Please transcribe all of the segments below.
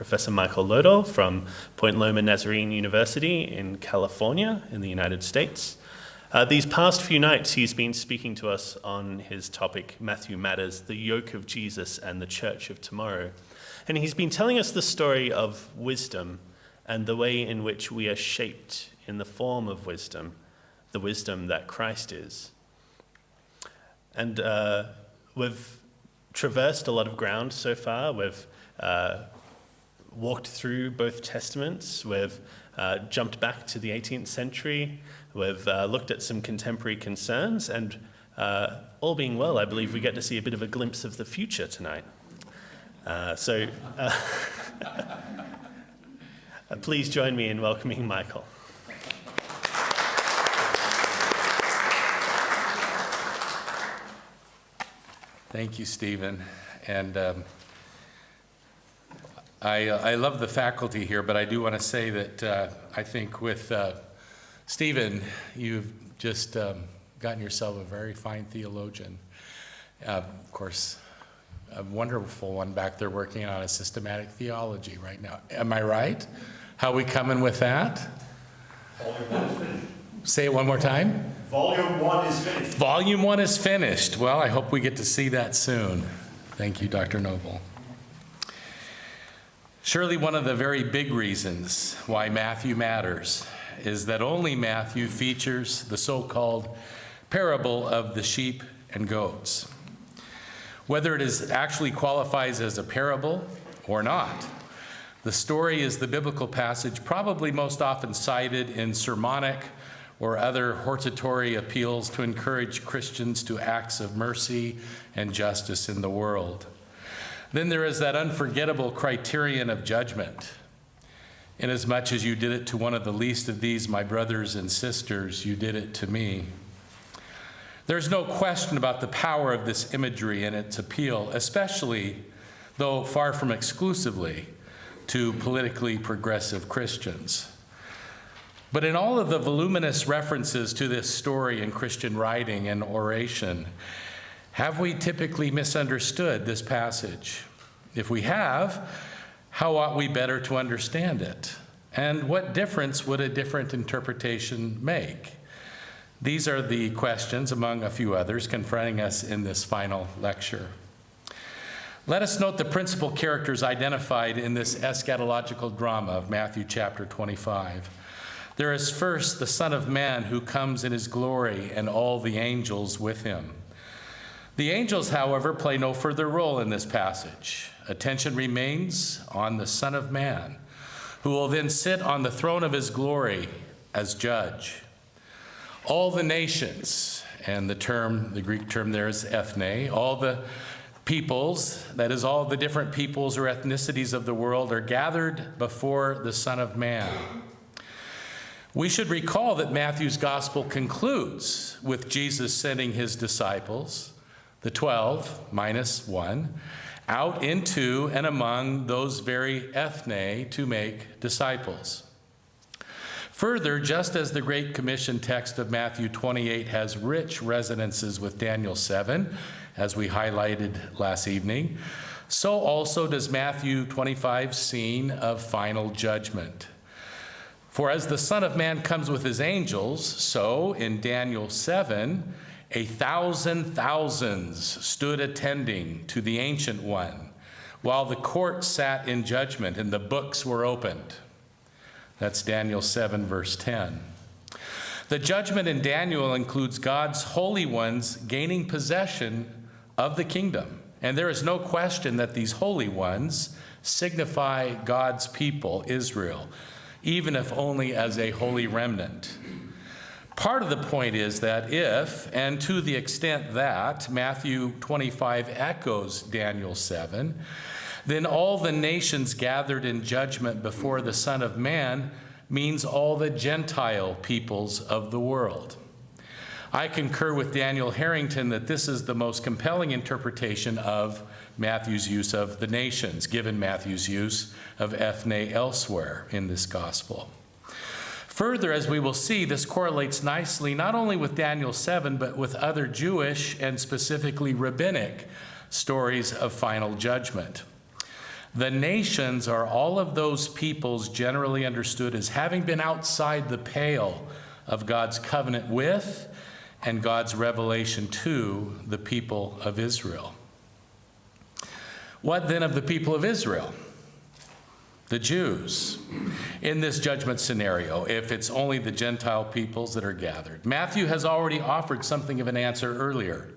Professor Michael Lodahl from Point Loma Nazarene University in California in the United States. These past few nights he's been speaking to us on his topic, Matthew Matters, the yoke of Jesus and the church of tomorrow. And he's been telling us the story of wisdom and the way in which we are shaped in the form of wisdom, the wisdom that Christ is. And we've traversed a lot of ground so far. We've walked through both Testaments. We've jumped back to the 18th century. We've looked at some contemporary concerns, and all being well, I believe we get to see a bit of a glimpse of the future tonight. So please join me in welcoming Michael. Thank you, Stephen. And I love the faculty here, but I do want to say that I think with Stephen, you've just gotten yourself a very fine theologian. Of course, a wonderful one back there working on a systematic theology right now. Am I right? How are we coming with that? Volume 1 is finished. Say it one more time. Volume 1 is finished. Volume 1 is finished. Well, I hope we get to see that soon. Thank you, Dr. Noble. Surely one of the very big reasons why Matthew matters is that only Matthew features the so-called parable of the sheep and goats. Whether it actually qualifies as a parable or not, the story is the biblical passage probably most often cited in sermonic or other hortatory appeals to encourage Christians to acts of mercy and justice in the world. Then there is that unforgettable criterion of judgment. Inasmuch as you did it to one of the least of these, my brothers and sisters, you did it to me. There's no question about the power of this imagery and its appeal, especially, though far from exclusively, to politically progressive Christians. But in all of the voluminous references to this story in Christian writing and oration, have we typically misunderstood this passage? If we have, how ought we better to understand it? And what difference would a different interpretation make? These are the questions, among a few others, confronting us in this final lecture. Let us note the principal characters identified in this eschatological drama of Matthew chapter 25. There is first the Son of Man who comes in his glory and all the angels with him. The angels, however, play no further role in this passage. Attention remains on the Son of Man, who will then sit on the throne of his glory as judge. All the nations, and the Greek term there is ethne, all the peoples, that is all the different peoples or ethnicities of the world, are gathered before the Son of Man. We should recall that Matthew's gospel concludes with Jesus sending his disciples, the 12 minus 1, out into and among those very ethne to make disciples. Further, just as the Great Commission text of Matthew 28 has rich resonances with Daniel 7, as we highlighted last evening, so also does Matthew 25's scene of final judgment. For as the Son of Man comes with his angels, so in Daniel 7, 1,000 thousands stood attending to the Ancient One, while the court sat in judgment and the books were opened. That's Daniel 7, verse 10. The judgment in Daniel includes God's holy ones gaining possession of the kingdom. And there is no question that these holy ones signify God's people, Israel, even if only as a holy remnant. Part of the point is that if, and to the extent that, Matthew 25 echoes Daniel 7, then all the nations gathered in judgment before the Son of Man means all the Gentile peoples of the world. I concur with Daniel Harrington that this is the most compelling interpretation of Matthew's use of the nations, given Matthew's use of ethne elsewhere in this gospel. Further, as we will see, this correlates nicely not only with Daniel 7, but with other Jewish and specifically rabbinic stories of final judgment. The nations are all of those peoples generally understood as having been outside the pale of God's covenant with and God's revelation to the people of Israel. What then of the people of Israel? The Jews. In this judgment scenario, if it's only the Gentile peoples that are gathered. Matthew has already offered something of an answer earlier.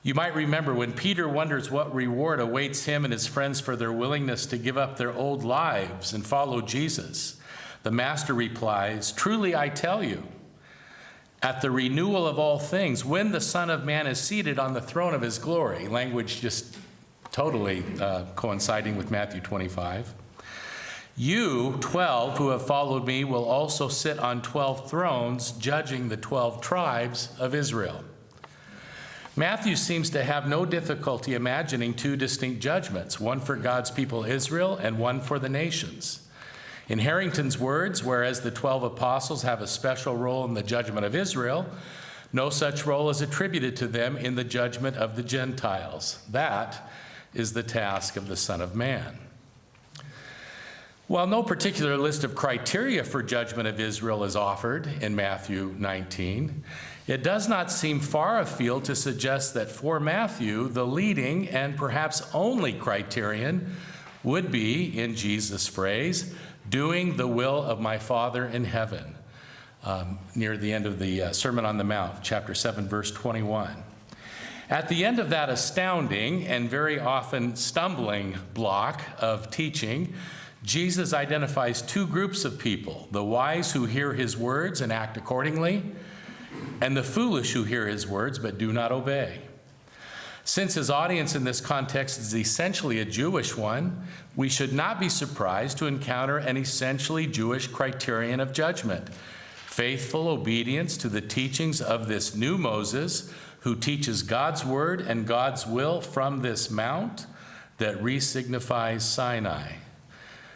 You might remember when Peter wonders what reward awaits him and his friends for their willingness to give up their old lives and follow Jesus. The master replies, "Truly I tell you, at the renewal of all things, when the Son of Man is seated on the throne of his glory," language just totally coinciding with Matthew 25, "you, 12, who have followed me, will also sit on 12 thrones, judging the 12 tribes of Israel." Matthew seems to have no difficulty imagining two distinct judgments, one for God's people Israel and one for the nations. In Harrington's words, whereas the 12 apostles have a special role in the judgment of Israel, no such role is attributed to them in the judgment of the Gentiles. That is the task of the Son of Man. While no particular list of criteria for judgment of Israel is offered in Matthew 19, it does not seem far afield to suggest that for Matthew, the leading and perhaps only criterion would be, in Jesus' phrase, doing the will of my Father in heaven, near the end of the Sermon on the Mount, chapter 7, verse 21. At the end of that astounding and very often stumbling block of teaching, Jesus identifies two groups of people, the wise who hear his words and act accordingly, and the foolish who hear his words but do not obey. Since his audience in this context is essentially a Jewish one, we should not be surprised to encounter an essentially Jewish criterion of judgment: faithful obedience to the teachings of this new Moses, who teaches God's word and God's will from this mount that re-signifies Sinai.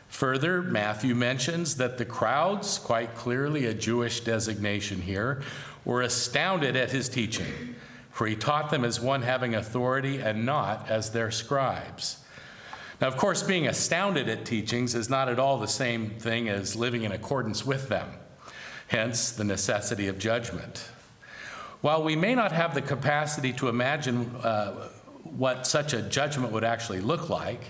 Further, Matthew mentions that the crowds, quite clearly a Jewish designation here, were astounded at his teaching, for he taught them as one having authority and not as their scribes. Now, of course, being astounded at teachings is not at all the same thing as living in accordance with them, hence the necessity of judgment. While we may not have the capacity to imagine what such a judgment would actually look like,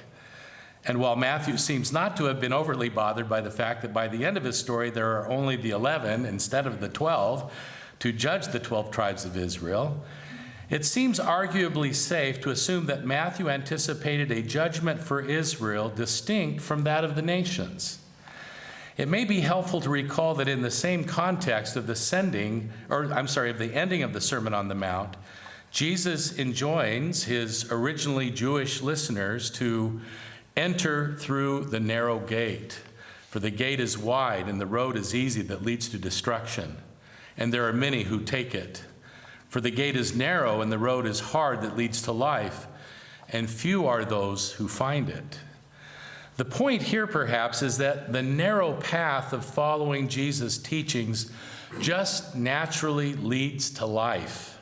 and while Matthew seems not to have been overly bothered by the fact that by the end of his story there are only the 11 instead of the 12 to judge the 12 tribes of Israel, it seems arguably safe to assume that Matthew anticipated a judgment for Israel distinct from that of the nations. It may be helpful to recall that in the same context of the ending of the Sermon on the Mount, Jesus enjoins his originally Jewish listeners to enter through the narrow gate, for the gate is wide and the road is easy that leads to destruction, and there are many who take it. For the gate is narrow and the road is hard that leads to life, and few are those who find it. The point here, perhaps, is that the narrow path of following Jesus' teachings just naturally leads to life.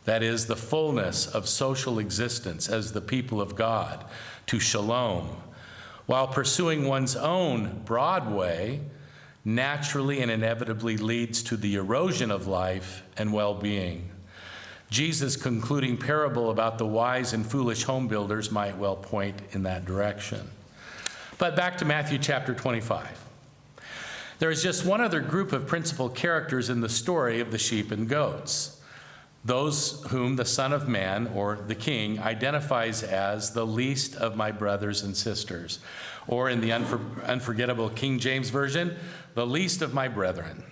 That is, the fullness of social existence as the people of God, to shalom, while pursuing one's own broad way naturally and inevitably leads to the erosion of life and well-being. Jesus' concluding parable about the wise and foolish home builders might well point in that direction. But back to Matthew chapter 25. There is just one other group of principal characters in the story of the sheep and goats, those whom the Son of Man, or the King, identifies as the least of my brothers and sisters, or in the unforgettable King James Version, the least of my brethren.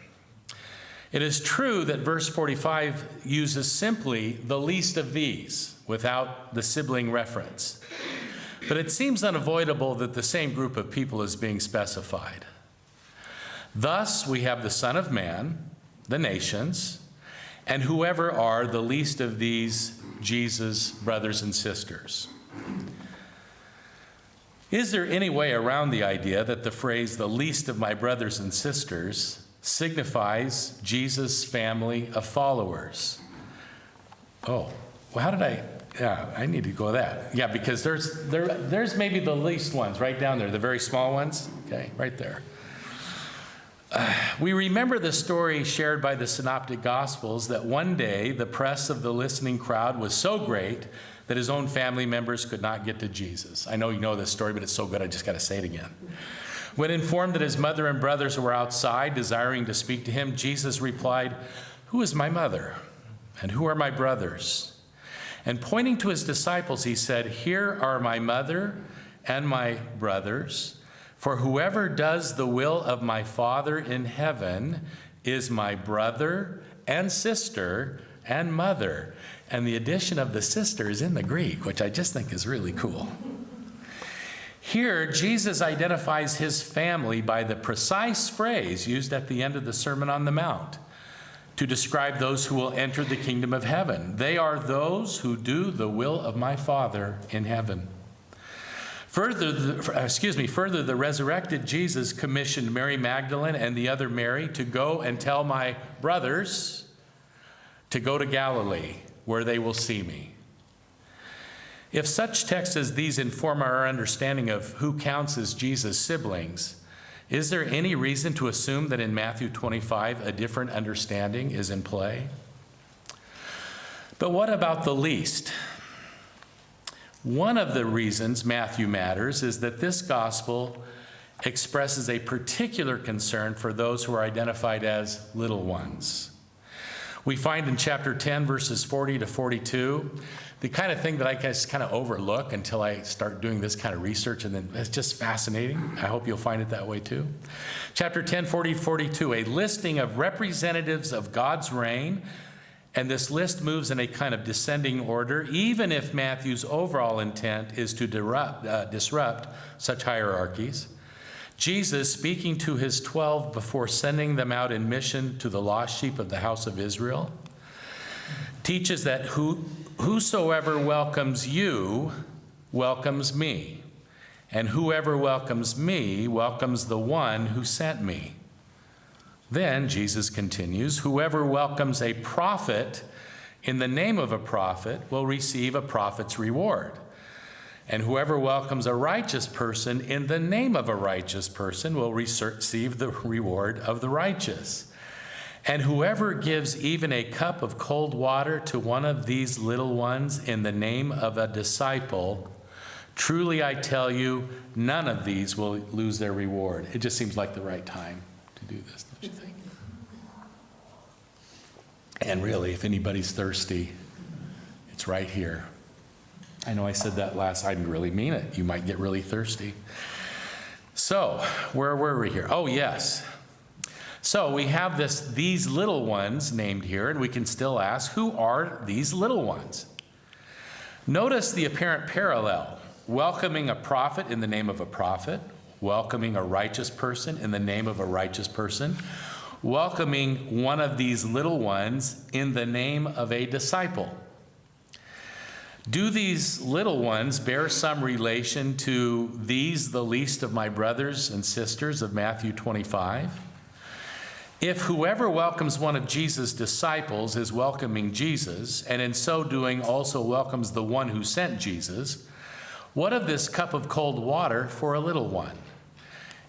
It is true that verse 45 uses simply the least of these without the sibling reference, but it seems unavoidable that the same group of people is being specified. Thus, we have the Son of Man, the nations, and whoever are the least of these Jesus' brothers and sisters. Is there any way around the idea that the phrase, the least of my brothers and sisters, signifies Jesus' family of followers? Oh, well, how did I Yeah, I need to go that. Yeah, because there's maybe the least ones right down there, the very small ones. Okay, right there. We remember the story shared by the Synoptic Gospels that one day the press of the listening crowd was so great that his own family members could not get to Jesus. I know you know this story, but it's so good I just got to say it again. When informed that his mother and brothers were outside desiring to speak to him, Jesus replied, "Who is my mother? And who are my brothers?" And pointing to his disciples, he said, "Here are my mother and my brothers. For whoever does the will of my Father in heaven is my brother and sister and mother." And the addition of the sister is in the Greek, which I just think is really cool. Here, Jesus identifies his family by the precise phrase used at the end of the Sermon on the Mount to describe those who will enter the kingdom of heaven. They are those who do the will of my Father in heaven. Further, the resurrected Jesus commissioned Mary Magdalene and the other Mary to go and tell my brothers to go to Galilee, where they will see me. If such texts as these inform our understanding of who counts as Jesus' siblings, is there any reason to assume that in Matthew 25 a different understanding is in play? But what about the least? One of the reasons Matthew matters is that this gospel expresses a particular concern for those who are identified as little ones. We find in chapter 10, verses 40 to 42, the kind of thing that I just kind of overlook until I start doing this kind of research, and then it's just fascinating. I hope you'll find it that way too. Chapter 10, 40 to 42, a listing of representatives of God's reign, and this list moves in a kind of descending order, even if Matthew's overall intent is to disrupt such hierarchies. Jesus, speaking to his 12 before sending them out in mission to the lost sheep of the house of Israel, teaches that whosoever welcomes you welcomes me, and whoever welcomes me welcomes the one who sent me. Then, Jesus continues, whoever welcomes a prophet in the name of a prophet will receive a prophet's reward. And whoever welcomes a righteous person in the name of a righteous person will receive the reward of the righteous. And whoever gives even a cup of cold water to one of these little ones in the name of a disciple, truly I tell you, none of these will lose their reward. It just seems like the right time to do this, don't you think? And really, if anybody's thirsty, it's right here. I know I said that last, I didn't really mean it. You might get really thirsty. So, where were we here? Oh, yes. So we have these little ones named here, and we can still ask, who are these little ones? Notice the apparent parallel. Welcoming a prophet in the name of a prophet, welcoming a righteous person in the name of a righteous person, welcoming one of these little ones in the name of a disciple. Do these little ones bear some relation to these, the least of my brothers and sisters of Matthew 25? If whoever welcomes one of Jesus' disciples is welcoming Jesus, and in so doing also welcomes the one who sent Jesus, what of this cup of cold water for a little one?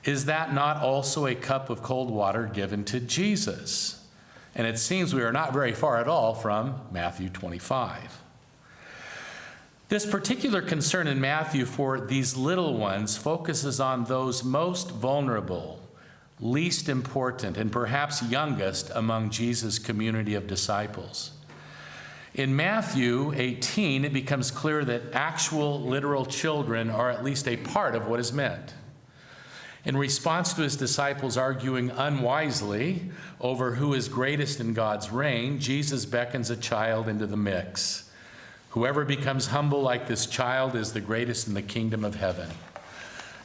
Is that not also a cup of cold water given to Jesus? And it seems we are not very far at all from Matthew 25. This particular concern in Matthew for these little ones focuses on those most vulnerable, least important, and perhaps youngest among Jesus' community of disciples. In Matthew 18, it becomes clear that actual literal children are at least a part of what is meant. In response to his disciples arguing unwisely over who is greatest in God's reign, Jesus beckons a child into the mix. Whoever becomes humble like this child is the greatest in the kingdom of heaven.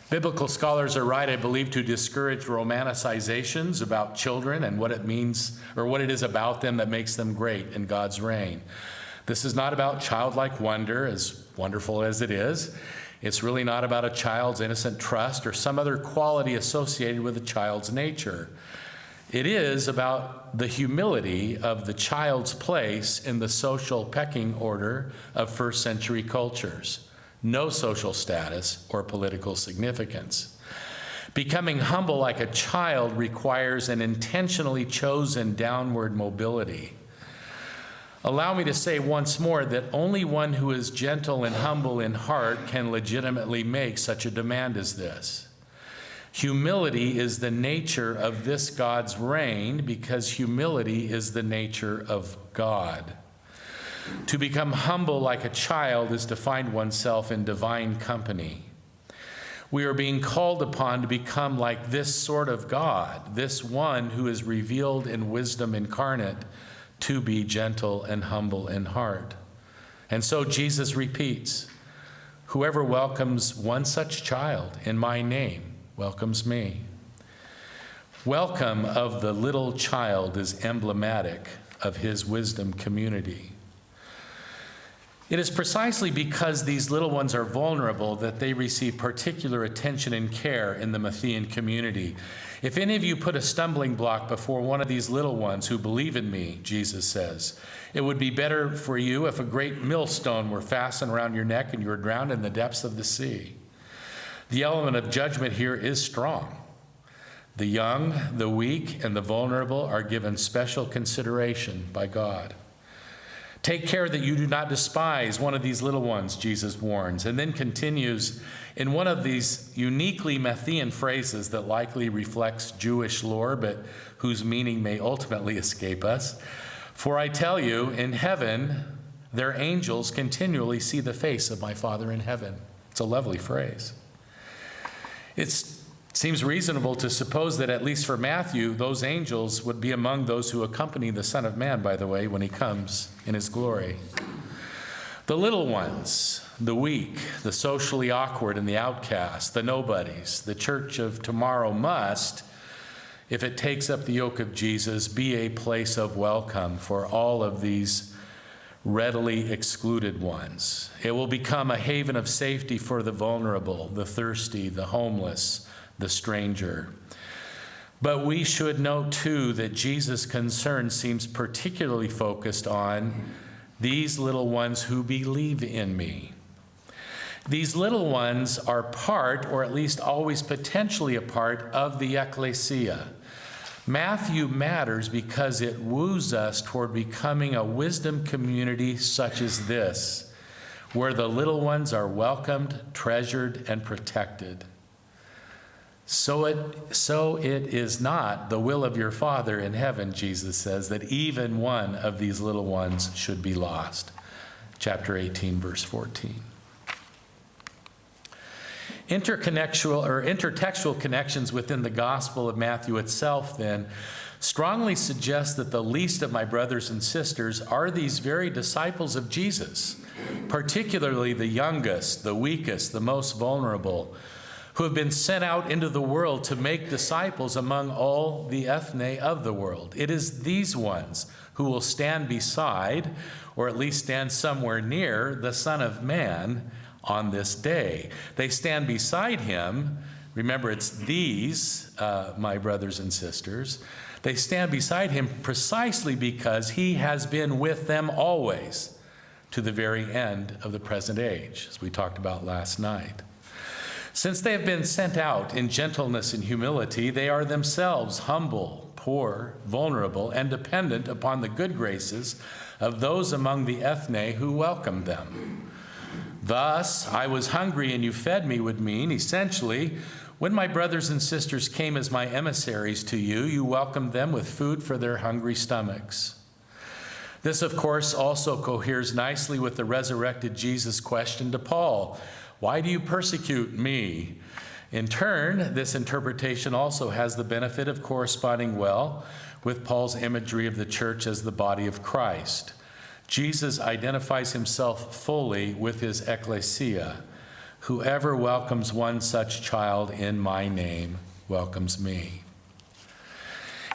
Biblical scholars are right, I believe, to discourage romanticizations about children and what it means, or what it is about them that makes them great in God's reign. This is not about childlike wonder, as wonderful as it is. It's really not about a child's innocent trust or some other quality associated with a child's nature. It is about the humility of the child's place in the social pecking order of first century cultures. No social status or political significance. Becoming humble like a child requires an intentionally chosen downward mobility. Allow me to say once more that only one who is gentle and humble in heart can legitimately make such a demand as this. Humility is the nature of this God's reign because humility is the nature of God. To become humble like a child is to find oneself in divine company. We are being called upon to become like this sort of God, this one who is revealed in wisdom incarnate, to be gentle and humble in heart. And so Jesus repeats, "Whoever welcomes one such child in my name welcomes me." Welcome of the little child is emblematic of his wisdom community. It is precisely because these little ones are vulnerable that they receive particular attention and care in the Matthean community. If any of you put a stumbling block before one of these little ones who believe in me, Jesus says, it would be better for you if a great millstone were fastened around your neck and you were drowned in the depths of the sea. The element of judgment here is strong. The young, the weak, and the vulnerable are given special consideration by God. Take care that you do not despise one of these little ones, Jesus warns, and then continues in one of these uniquely Matthean phrases that likely reflects Jewish lore, but whose meaning may ultimately escape us. For I tell you, in heaven, their angels continually see the face of my Father in heaven. It's a lovely phrase. It seems reasonable to suppose that at least for Matthew, those angels would be among those who accompany the Son of Man, by the way, when he comes in his glory. The little ones, the weak, the socially awkward and the outcast, the nobodies, the church of tomorrow must, if it takes up the yoke of Jesus, be a place of welcome for all of these readily excluded ones. It will become a haven of safety for the vulnerable, the thirsty, the homeless, the stranger. But we should note too that Jesus' concern seems particularly focused on these little ones who believe in me. These little ones are part, or at least always potentially a part, of the ecclesia. Matthew matters because it woos us toward becoming a wisdom community such as this, where the little ones are welcomed, treasured, and protected. So it is not the will of your Father in heaven, Jesus says, that even one of these little ones should be lost. Chapter 18, verse 14. Intertextual connections within the Gospel of Matthew itself, then, strongly suggest that the least of my brothers and sisters are these very disciples of Jesus, particularly the youngest, the weakest, the most vulnerable, who have been sent out into the world to make disciples among all the ethne of the world. It is these ones who will stand beside, or at least stand somewhere near, the Son of Man on this day. They stand beside him. Remember, it's these, my brothers and sisters. They stand beside him precisely because he has been with them always to the very end of the present age, as we talked about last night. Since they have been sent out in gentleness and humility, they are themselves humble, poor, vulnerable, and dependent upon the good graces of those among the ethne who welcome them. Thus, I was hungry and you fed me would mean, essentially, when my brothers and sisters came as my emissaries to you, you welcomed them with food for their hungry stomachs. This, of course, also coheres nicely with the resurrected Jesus' question to Paul, "Why do you persecute me?" In turn, this interpretation also has the benefit of corresponding well with Paul's imagery of the church as the body of Christ. Jesus identifies himself fully with his ecclesia. Whoever welcomes one such child in my name welcomes me.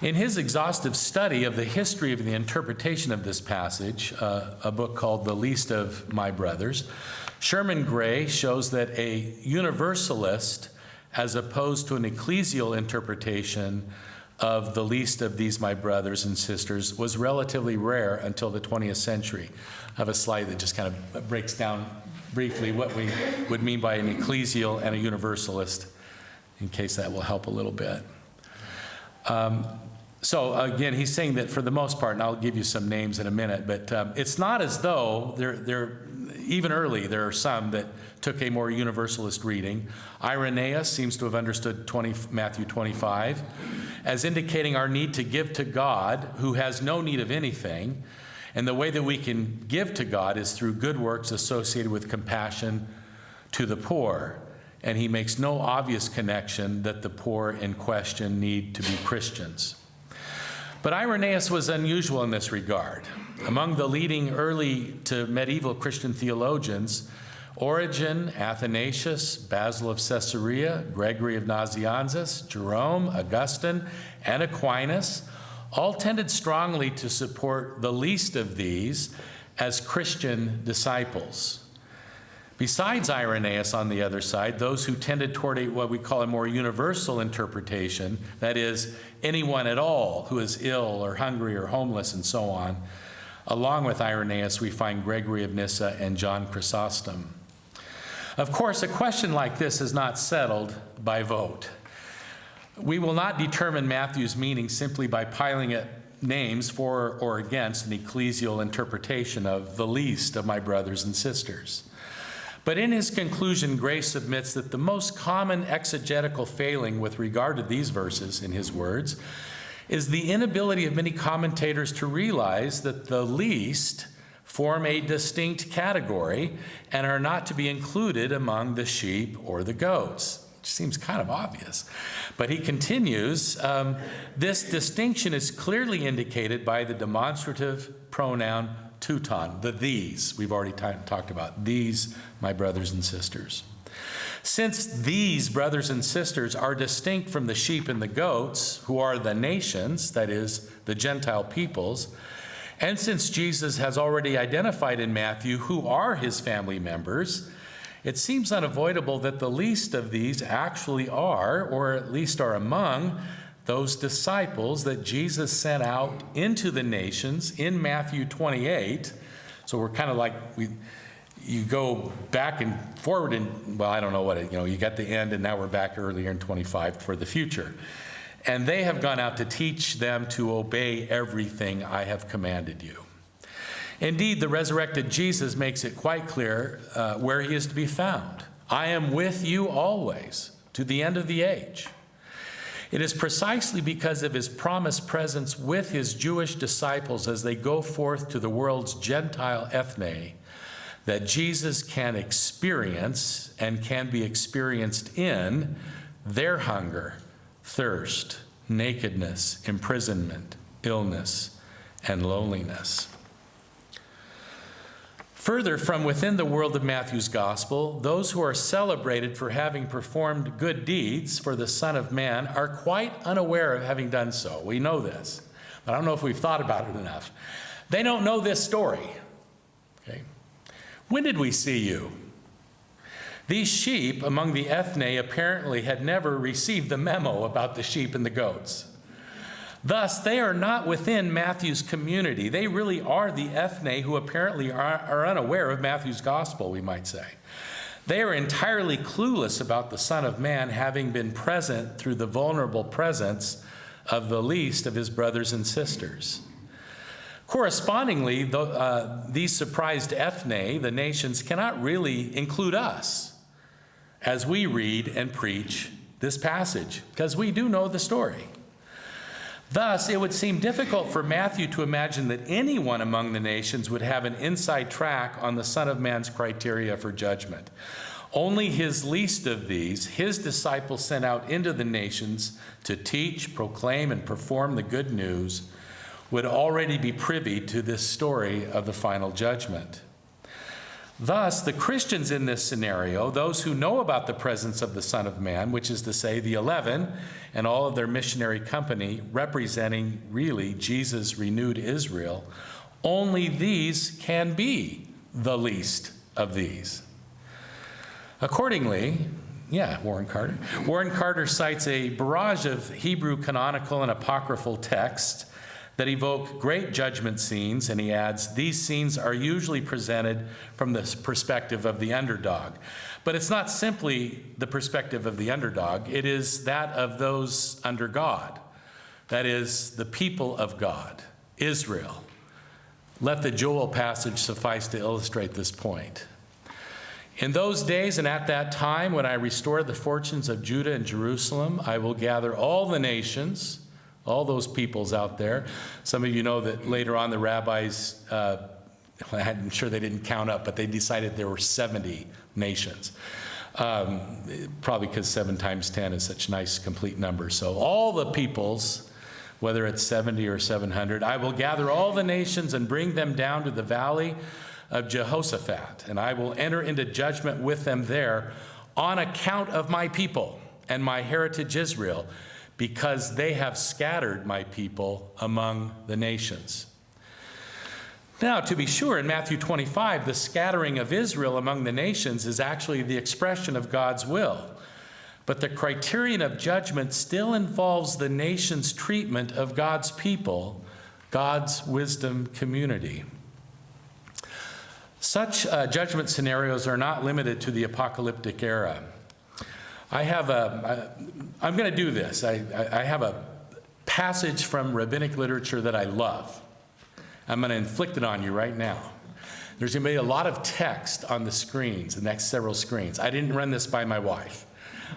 In his exhaustive study of the history of the interpretation of this passage, a book called The Least of My Brothers, Sherman Gray shows that a universalist, as opposed to an ecclesial interpretation of the least of these my brothers and sisters was relatively rare until the 20th century. I have a slide that just kind of breaks down briefly what we would mean by an ecclesial and a universalist, in case that will help a little bit. So again, he's saying that for the most part, and I'll give you some names in a minute, but it's not as though even early there are some that took a more universalist reading. Irenaeus seems to have understood Matthew 25 as indicating our need to give to God, who has no need of anything, and the way that we can give to God is through good works associated with compassion to the poor. And he makes no obvious connection that the poor in question need to be Christians. But Irenaeus was unusual in this regard. Among the leading early to medieval Christian theologians, Origen, Athanasius, Basil of Caesarea, Gregory of Nazianzus, Jerome, Augustine, and Aquinas all tended strongly to support the least of these as Christian disciples. Besides Irenaeus, on the other side, those who tended toward what we call a more universal interpretation, that is, anyone at all who is ill or hungry or homeless and so on, along with Irenaeus, we find Gregory of Nyssa and John Chrysostom. Of course, a question like this is not settled by vote. We will not determine Matthew's meaning simply by piling up names for or against an ecclesial interpretation of the least of my brothers and sisters. But in his conclusion, Grace admits that the most common exegetical failing with regard to these verses, in his words, is the inability of many commentators to realize that the least form a distinct category and are not to be included among the sheep or the goats. Which seems kind of obvious. But he continues, this distinction is clearly indicated by the demonstrative pronoun teuton, the these. We've already talked about these, my brothers and sisters. Since these brothers and sisters are distinct from the sheep and the goats, who are the nations, that is, the Gentile peoples, and since Jesus has already identified in Matthew who are his family members, it seems unavoidable that the least of these actually are, or at least are among, those disciples that Jesus sent out into the nations in Matthew 28. So we're kind of like, you go back and forward and, well, I don't know what, you got the end and now we're back earlier in 25 for the future. And they have gone out to teach them to obey everything I have commanded you. Indeed, the resurrected Jesus makes it quite clear where he is to be found. I am with you always, to the end of the age. It is precisely because of his promised presence with his Jewish disciples as they go forth to the world's Gentile ethne that Jesus can experience and can be experienced in their hunger, thirst, nakedness, imprisonment, illness, and loneliness. Further, from within the world of Matthew's gospel, those who are celebrated for having performed good deeds for the Son of Man are quite unaware of having done so. We know this, but I don't know if we've thought about it enough. They don't know this story. Okay? When did we see you? These sheep among the ethne apparently had never received the memo about the sheep and the goats. Thus, they are not within Matthew's community. They really are the ethne who apparently are unaware of Matthew's gospel, we might say. They are entirely clueless about the Son of Man having been present through the vulnerable presence of the least of his brothers and sisters. Correspondingly, these surprised ethne, the nations, cannot really include us as we read and preach this passage, because we do know the story. Thus, it would seem difficult for Matthew to imagine that anyone among the nations would have an inside track on the Son of Man's criteria for judgment. Only his least of these, his disciples sent out into the nations to teach, proclaim, and perform the good news, would already be privy to this story of the final judgment. Thus, the Christians in this scenario, those who know about the presence of the Son of Man, which is to say the 11 and all of their missionary company representing really Jesus' renewed Israel, only these can be the least of these. Accordingly, Warren Carter. Warren Carter cites a barrage of Hebrew canonical and apocryphal texts that evoke great judgment scenes, and he adds, these scenes are usually presented from the perspective of the underdog. But it's not simply the perspective of the underdog, it is that of those under God. That is, the people of God, Israel. Let the Joel passage suffice to illustrate this point. In those days and at that time, when I restore the fortunes of Judah and Jerusalem, I will gather all the nations, all those peoples out there. Some of you know that later on the rabbis, I'm sure they didn't count up, but they decided there were 70 nations. Probably because 7 times 10 is such a nice complete number. So all the peoples, whether it's 70 or 700, I will gather all the nations and bring them down to the valley of Jehoshaphat, and I will enter into judgment with them there on account of my people and my heritage Israel, because they have scattered my people among the nations. Now, to be sure, in Matthew 25, the scattering of Israel among the nations is actually the expression of God's will. But the criterion of judgment still involves the nation's treatment of God's people, God's wisdom community. Such judgment scenarios are not limited to the apocalyptic era. I'm going to do this. I have a passage from rabbinic literature that I love. I'm going to inflict it on you right now. There's going to be a lot of text on the screens, the next several screens. I didn't run this by my wife.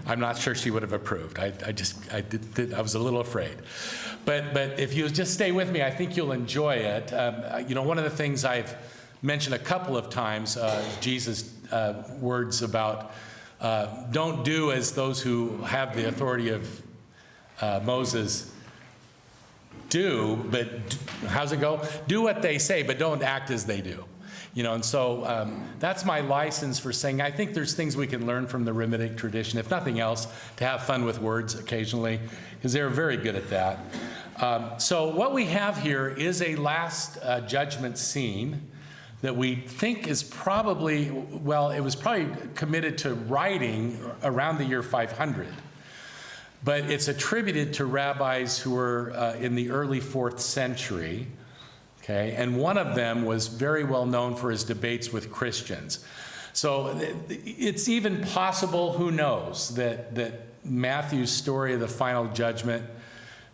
I'm not sure she would have approved. I was a little afraid. But if you just stay with me, I think you'll enjoy it. One of the things I've mentioned a couple of times, Jesus' words about don't do as those who have the authority of Moses do, but how's it go? Do what they say, but don't act as they do. And so that's my license for saying I think there's things we can learn from the rabbinic tradition, if nothing else, to have fun with words occasionally, because they're very good at that. So what we have here is a last judgment scene that we think is probably, it was probably committed to writing around the year 500. But it's attributed to rabbis who were in the early 4th century. Okay, and one of them was very well known for his debates with Christians. So it's even possible, who knows, that Matthew's story of the final judgment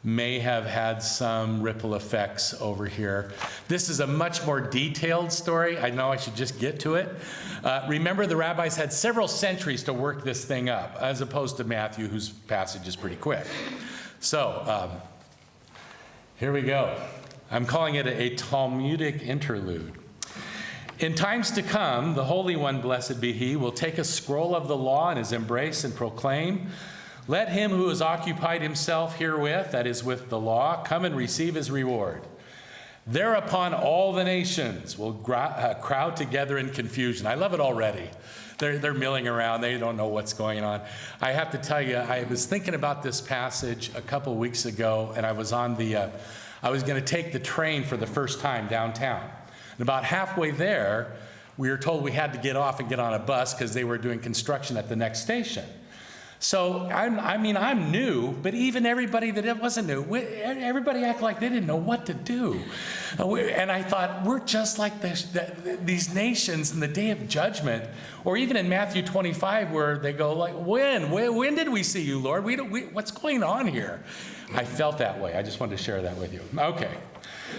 may have had some ripple effects over here. This is a much more detailed story. I know I should just get to it. Remember, the rabbis had several centuries to work this thing up, as opposed to Matthew, whose passage is pretty quick. So here we go. I'm calling it a Talmudic interlude. In times to come, the Holy One, blessed be He, will take a scroll of the law in His embrace and proclaim, let him who has occupied himself herewith, that is with the law, come and receive his reward. Thereupon all the nations will crowd together in confusion. I love it already. They're milling around. They don't know what's going on. I have to tell you, I was thinking about this passage a couple weeks ago, and I was on I was going to take the train for the first time downtown. And about halfway there, we were told we had to get off and get on a bus because they were doing construction at the next station. So, I'm new, but even everybody that wasn't new, everybody acted like they didn't know what to do. And I thought, we're just like these nations in the day of judgment, or even in Matthew 25, where they go like, when did we see you, Lord? What's going on here? I felt that way. I just wanted to share that with you. Okay.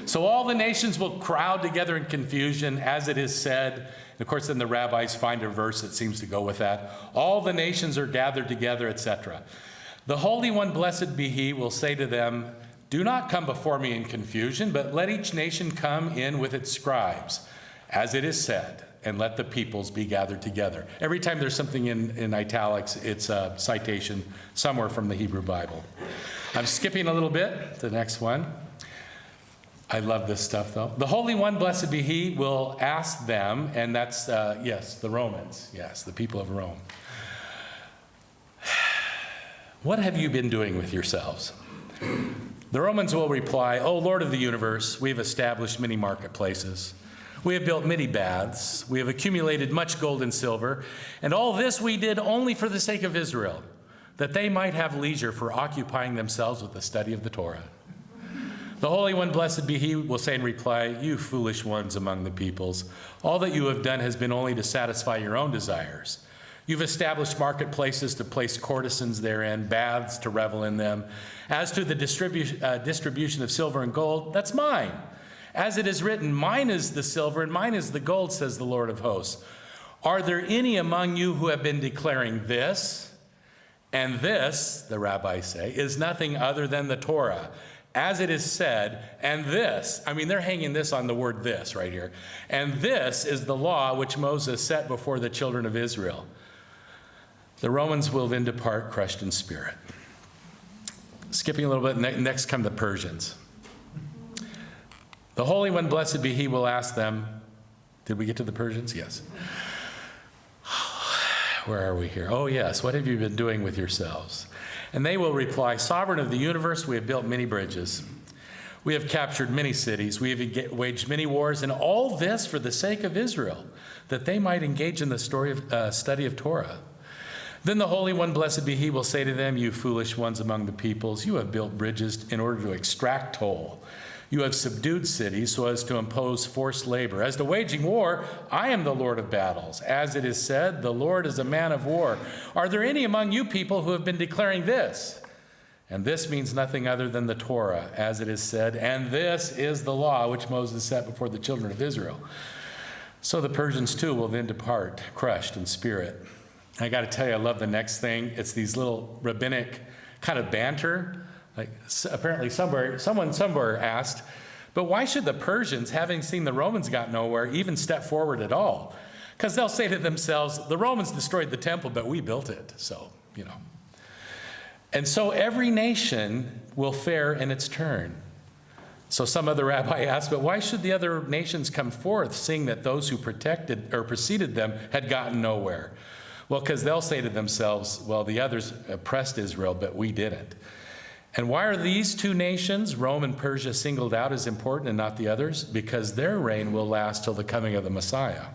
So all the nations will crowd together in confusion, as it is said. Of course, then the rabbis find a verse that seems to go with that. All the nations are gathered together, etc. The Holy One, blessed be He, will say to them, do not come before me in confusion, but let each nation come in with its scribes, as it is said, and let the peoples be gathered together. Every time there's something in italics, it's a citation somewhere from the Hebrew Bible. I'm skipping a little bit to the next one. I love this stuff, though. The Holy One, blessed be He, will ask them, and that's, the Romans. Yes, the people of Rome. What have you been doing with yourselves? The Romans will reply, O Lord of the universe, we've established many marketplaces. We have built many baths. We have accumulated much gold and silver. And all this we did only for the sake of Israel, that they might have leisure for occupying themselves with the study of the Torah. The Holy One, blessed be he, will say in reply, you foolish ones among the peoples, all that you have done has been only to satisfy your own desires. You've established marketplaces to place courtesans therein, baths to revel in them. As to the distribution of silver and gold, that's mine. As it is written, mine is the silver and mine is the gold, says the Lord of hosts. Are there any among you who have been declaring this? And this, the rabbis say, is nothing other than the Torah. As it is said, and this, I mean, they're hanging this on the word this right here. And this is the law which Moses set before the children of Israel. The Romans will then depart crushed in spirit. Skipping a little bit, next come the Persians. The Holy One, blessed be he, will ask them, did we get to the Persians? Yes. Where are we here? Oh, yes. What have you been doing with yourselves? And they will reply, Sovereign of the universe, we have built many bridges. We have captured many cities. We have waged many wars, and all this for the sake of Israel, that they might engage in the study of Torah. Then the Holy One, blessed be he, will say to them, you foolish ones among the peoples, you have built bridges in order to extract toll. You have subdued cities so as to impose forced labor. As to waging war, I am the Lord of battles. As it is said, the Lord is a man of war. Are there any among you people who have been declaring this? And this means nothing other than the Torah, as it is said, and this is the law which Moses set before the children of Israel. So the Persians too will then depart, crushed in spirit. I got to tell you, I love the next thing. It's these little rabbinic kind of banter. Like apparently someone somewhere asked, but why should the Persians, having seen the Romans got nowhere, even step forward at all? Because they'll say to themselves, the Romans destroyed the temple, but we built it. So, And so every nation will fare in its turn. So some other rabbi asked, but why should the other nations come forth, seeing that those who protected or preceded them had gotten nowhere? Well, because they'll say to themselves, well, the others oppressed Israel, but we didn't. And why are these two nations, Rome and Persia, singled out as important and not the others? Because their reign will last till the coming of the Messiah.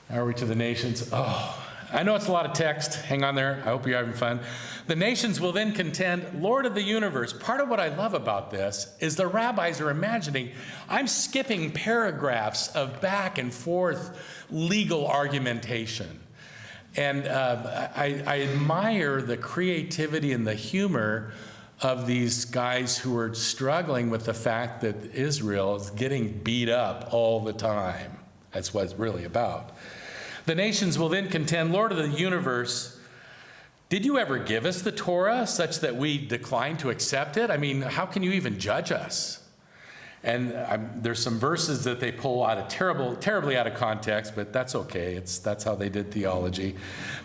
Now are we to the nations? Oh, I know it's a lot of text. Hang on there. I hope you're having fun. The nations will then contend, Lord of the universe. Part of what I love about this is the rabbis are imagining, I'm skipping paragraphs of back and forth legal argumentation. And I admire the creativity and the humor of these guys who are struggling with the fact that Israel is getting beat up all the time. That's what it's really about. The nations will then contend, Lord of the universe, did you ever give us the Torah such that we declined to accept it? I mean, how can you even judge us? And there's some verses that they pull out of terribly out of context, but that's okay. That's how they did theology.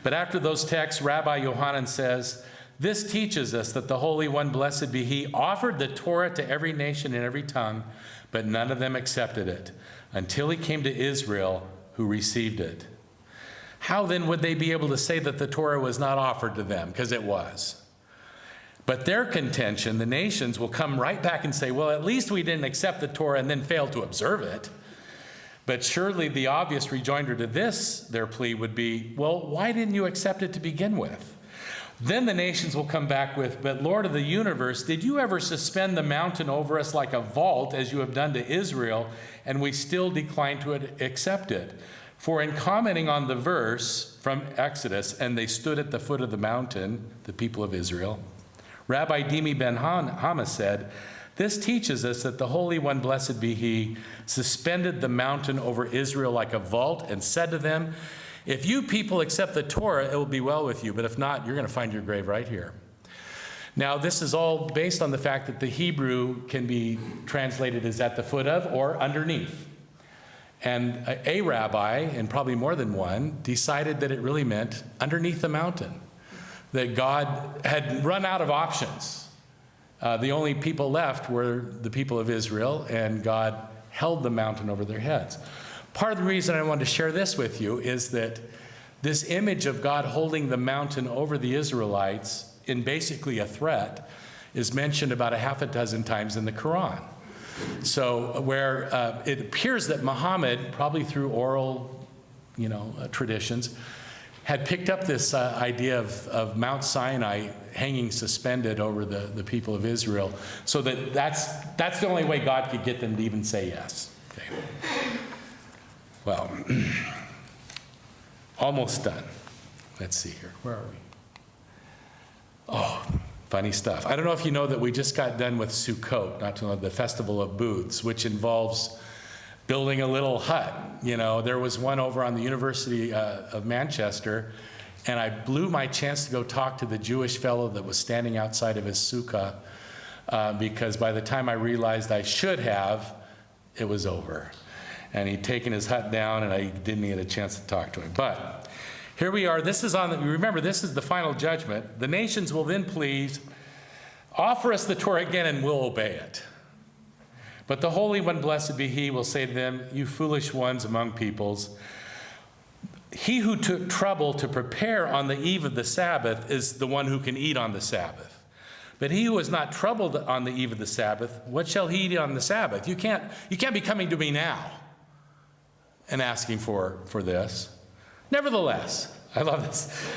But after those texts, Rabbi Yohanan says, this teaches us that the Holy One, blessed be he, offered the Torah to every nation and every tongue, but none of them accepted it until he came to Israel, who received it. How then would they be able to say that the Torah was not offered to them? Because it was. But their contention, the nations, will come right back and say, well, at least we didn't accept the Torah and then fail to observe it. But surely the obvious rejoinder to this, their plea, would be, well, why didn't you accept it to begin with? Then the nations will come back with, but Lord of the universe, did you ever suspend the mountain over us like a vault, as you have done to Israel, and we still decline to accept it? For in commenting on the verse from Exodus, and they stood at the foot of the mountain, the people of Israel, Rabbi Dimi ben Hama said, this teaches us that the Holy One, blessed be he, suspended the mountain over Israel like a vault and said to them, if you people accept the Torah, it will be well with you, but if not, you're going to find your grave right here. Now, this is all based on the fact that the Hebrew can be translated as at the foot of or underneath. And a rabbi, and probably more than one, decided that it really meant underneath the mountain, that God had run out of options. The only people left were the people of Israel, and God held the mountain over their heads. Part of the reason I wanted to share this with you is that this image of God holding the mountain over the Israelites in basically a threat is mentioned about a half a dozen times in the Quran. So where it appears that Muhammad, probably through oral, traditions, had picked up this idea of Mount Sinai hanging suspended over the people of Israel, so that's the only way God could get them to even say yes. Okay. Well, almost done. Let's see here. Where are we? Oh, funny stuff. I don't know if you know that we just got done with Sukkot, not too long, the Festival of Booths, which involves building a little hut. There was one over on the University of Manchester, and I blew my chance to go talk to the Jewish fellow that was standing outside of his sukkah, because by the time I realized I should have, it was over. And he'd taken his hut down, and I didn't get a chance to talk to him. But here we are. This is remember, this is the final judgment. The nations will then please offer us the Torah again, and we'll obey it. But the Holy One, blessed be He, will say to them, you foolish ones among peoples, he who took trouble to prepare on the eve of the Sabbath is the one who can eat on the Sabbath. But he who is not troubled on the eve of the Sabbath, what shall he eat on the Sabbath? You can't be coming to me now and asking for this. Nevertheless, I love this.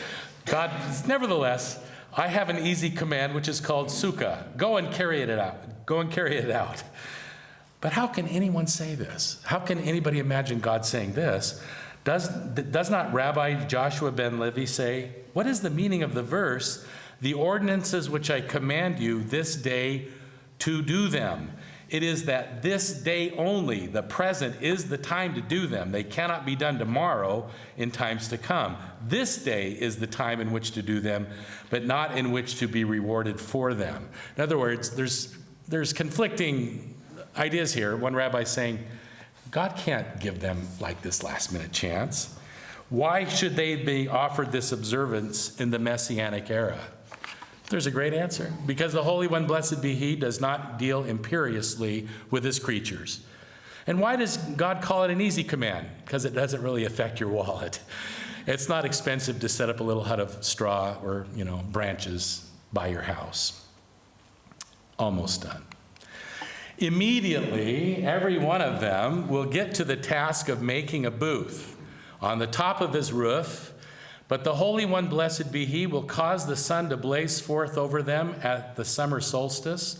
God, nevertheless, I have an easy command, which is called sukkah. Go and carry it out. Go and carry it out. But how can anyone say this? How can anybody imagine God saying this? Does not Rabbi Joshua ben Levi say, what is the meaning of the verse, the ordinances which I command you this day to do them? It is that this day only, the present, is the time to do them. They cannot be done tomorrow in times to come. This day is the time in which to do them, but not in which to be rewarded for them. In other words, there's conflicting ideas here. One rabbi saying, God can't give them like this last-minute chance. Why should they be offered this observance in the Messianic era? There's a great answer. Because the Holy One, blessed be He, does not deal imperiously with His creatures. And why does God call it an easy command? Because it doesn't really affect your wallet. It's not expensive to set up a little hut of straw or, branches by your house. Almost done. Immediately, every one of them will get to the task of making a booth on the top of his roof. But the Holy One, blessed be He, will cause the sun to blaze forth over them at the summer solstice.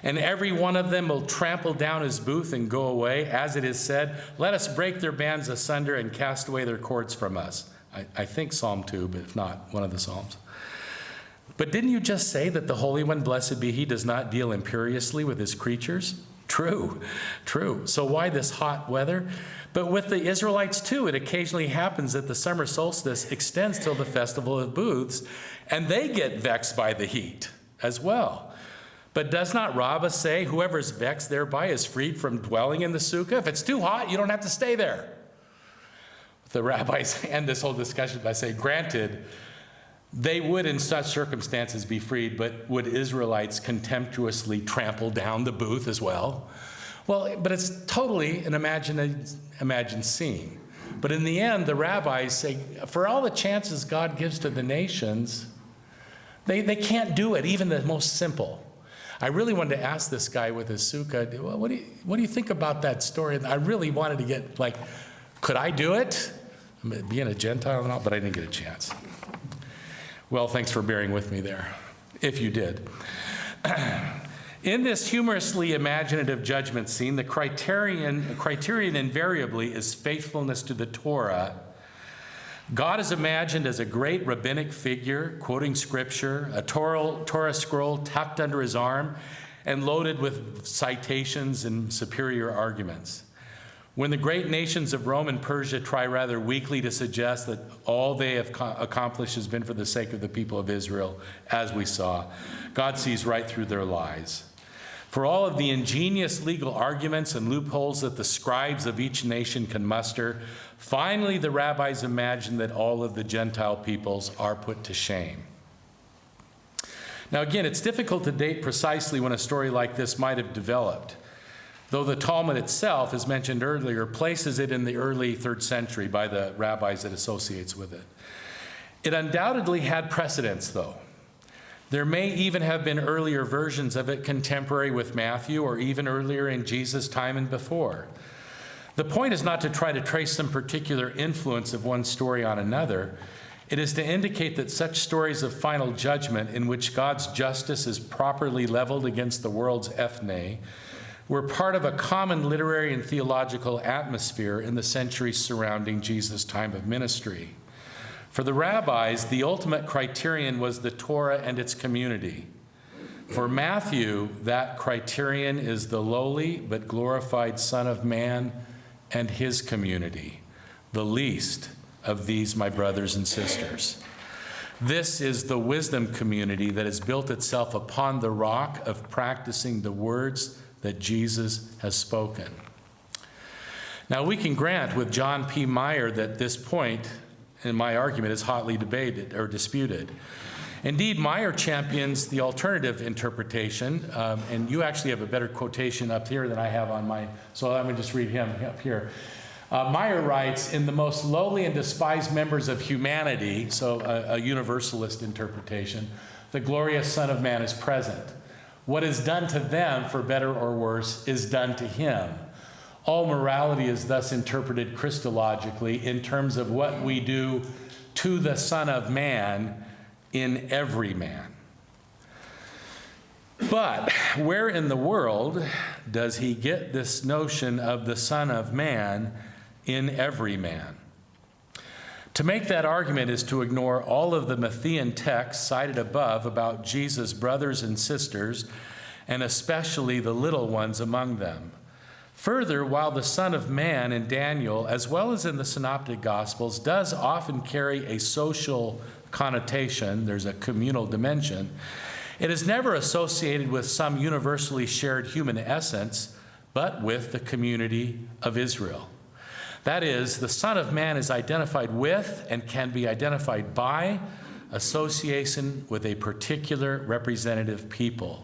And every one of them will trample down his booth and go away. As it is said, let us break their bands asunder and cast away their cords from us. I think Psalm 2, but if not, one of the Psalms. But didn't you just say that the Holy One, blessed be He, does not deal imperiously with His creatures? True. So why this hot weather? But with the Israelites too, it occasionally happens that the summer solstice extends till the Festival of Booths, and they get vexed by the heat as well. But does not Rabbah say, whoever is vexed thereby is freed from dwelling in the sukkah? If it's too hot, you don't have to stay there. The rabbis end this whole discussion by saying, granted, they would in such circumstances be freed, but would Israelites contemptuously trample down the booth as well? Well, but it's totally an imagined scene. But in the end, the rabbis say, for all the chances God gives to the nations, they can't do it, even the most simple. I really wanted to ask this guy with his sukkah, what do you think about that story? I really wanted to get, could I do it? Being a Gentile and all, but I didn't get a chance. Well, thanks for bearing with me there, if you did. In this humorously imaginative judgment scene, the criterion invariably is faithfulness to the Torah. God is imagined as a great rabbinic figure, quoting scripture, a Torah scroll tucked under his arm, and loaded with citations and superior arguments. When the great nations of Rome and Persia try rather weakly to suggest that all they have accomplished has been for the sake of the people of Israel, as we saw, God sees right through their lies. For all of the ingenious legal arguments and loopholes that the scribes of each nation can muster, finally the rabbis imagine that all of the Gentile peoples are put to shame. Now again, it's difficult to date precisely when a story like this might have developed, though the Talmud itself, as mentioned earlier, places it in the early 3rd century by the rabbis it associates with it. It undoubtedly had precedence, though. There may even have been earlier versions of it contemporary with Matthew, or even earlier in Jesus' time and before. The point is not to try to trace some particular influence of one story on another. It is to indicate that such stories of final judgment, in which God's justice is properly leveled against the world's ethne, were part of a common literary and theological atmosphere in the centuries surrounding Jesus' time of ministry. For the rabbis, the ultimate criterion was the Torah and its community. For Matthew, that criterion is the lowly but glorified Son of Man and his community, the least of these my brothers and sisters. This is the wisdom community that has built itself upon the rock of practicing the words that Jesus has spoken. Now, we can grant with John P. Meyer that this point in my argument is hotly debated or disputed. Indeed, Meyer champions the alternative interpretation, and you actually have a better quotation up here than I have on my, so let me just read him up here. Meyer writes, in the most lowly and despised members of humanity, so a universalist interpretation, the glorious Son of Man is present. What is done to them, for better or worse, is done to him. All morality is thus interpreted Christologically in terms of what we do to the Son of Man in every man. But where in the world does he get this notion of the Son of Man in every man? To make that argument is to ignore all of the Matthean texts cited above about Jesus' brothers and sisters, and especially the little ones among them. Further, while the Son of Man in Daniel, as well as in the Synoptic Gospels, does often carry a social connotation, there's a communal dimension, it is never associated with some universally shared human essence, but with the community of Israel. That is, the Son of Man is identified with and can be identified by association with a particular representative people.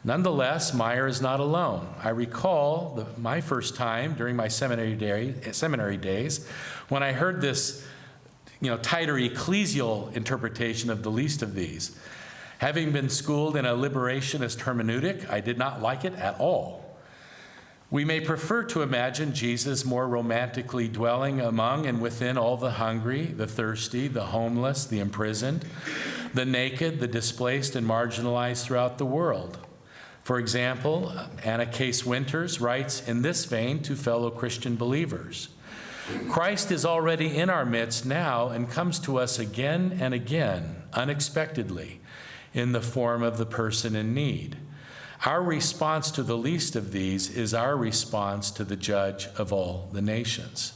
Nonetheless, Meyer is not alone. I recall my first time during my seminary days when I heard this tighter ecclesial interpretation of the least of these. Having been schooled in a liberationist hermeneutic, I did not like it at all. We may prefer to imagine Jesus more romantically dwelling among and within all the hungry, the thirsty, the homeless, the imprisoned, the naked, the displaced, and marginalized throughout the world. For example, Anna Case Winters writes in this vein to fellow Christian believers, Christ is already in our midst now and comes to us again and again, unexpectedly, in the form of the person in need. Our response to the least of these is our response to the Judge of all the nations.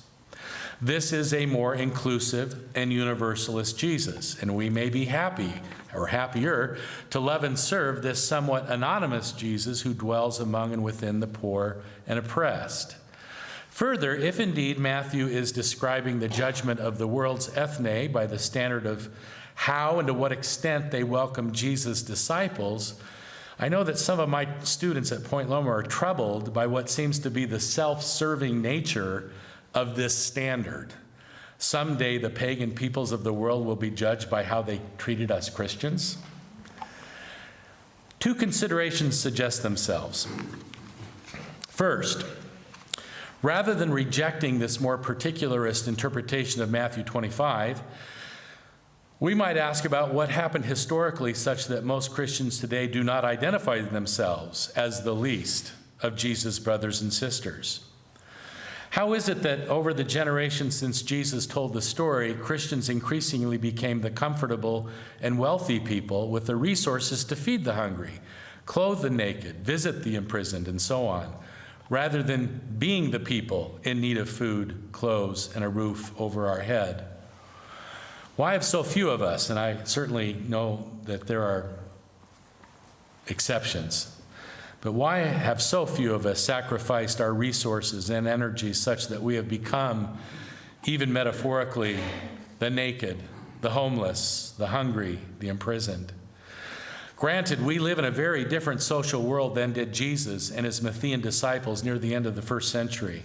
This is a more inclusive and universalist Jesus, and we may be happy or happier to love and serve this somewhat anonymous Jesus who dwells among and within the poor and oppressed. Further, if indeed Matthew is describing the judgment of the world's ethne by the standard of how and to what extent they welcome Jesus' disciples, I know that some of my students at Point Loma are troubled by what seems to be the self-serving nature of this standard. Someday the pagan peoples of the world will be judged by how they treated us Christians. Two considerations suggest themselves. First, rather than rejecting this more particularist interpretation of Matthew 25, we might ask about what happened historically such that most Christians today do not identify themselves as the least of Jesus' brothers and sisters. How is it that over the generations since Jesus told the story, Christians increasingly became the comfortable and wealthy people with the resources to feed the hungry, clothe the naked, visit the imprisoned, and so on, rather than being the people in need of food, clothes, and a roof over our head? Why have so few of us, and I certainly know that there are exceptions, but why have so few of us sacrificed our resources and energies such that we have become, even metaphorically, the naked, the homeless, the hungry, the imprisoned? Granted, we live in a very different social world than did Jesus and his Matthean disciples near the end of the first century.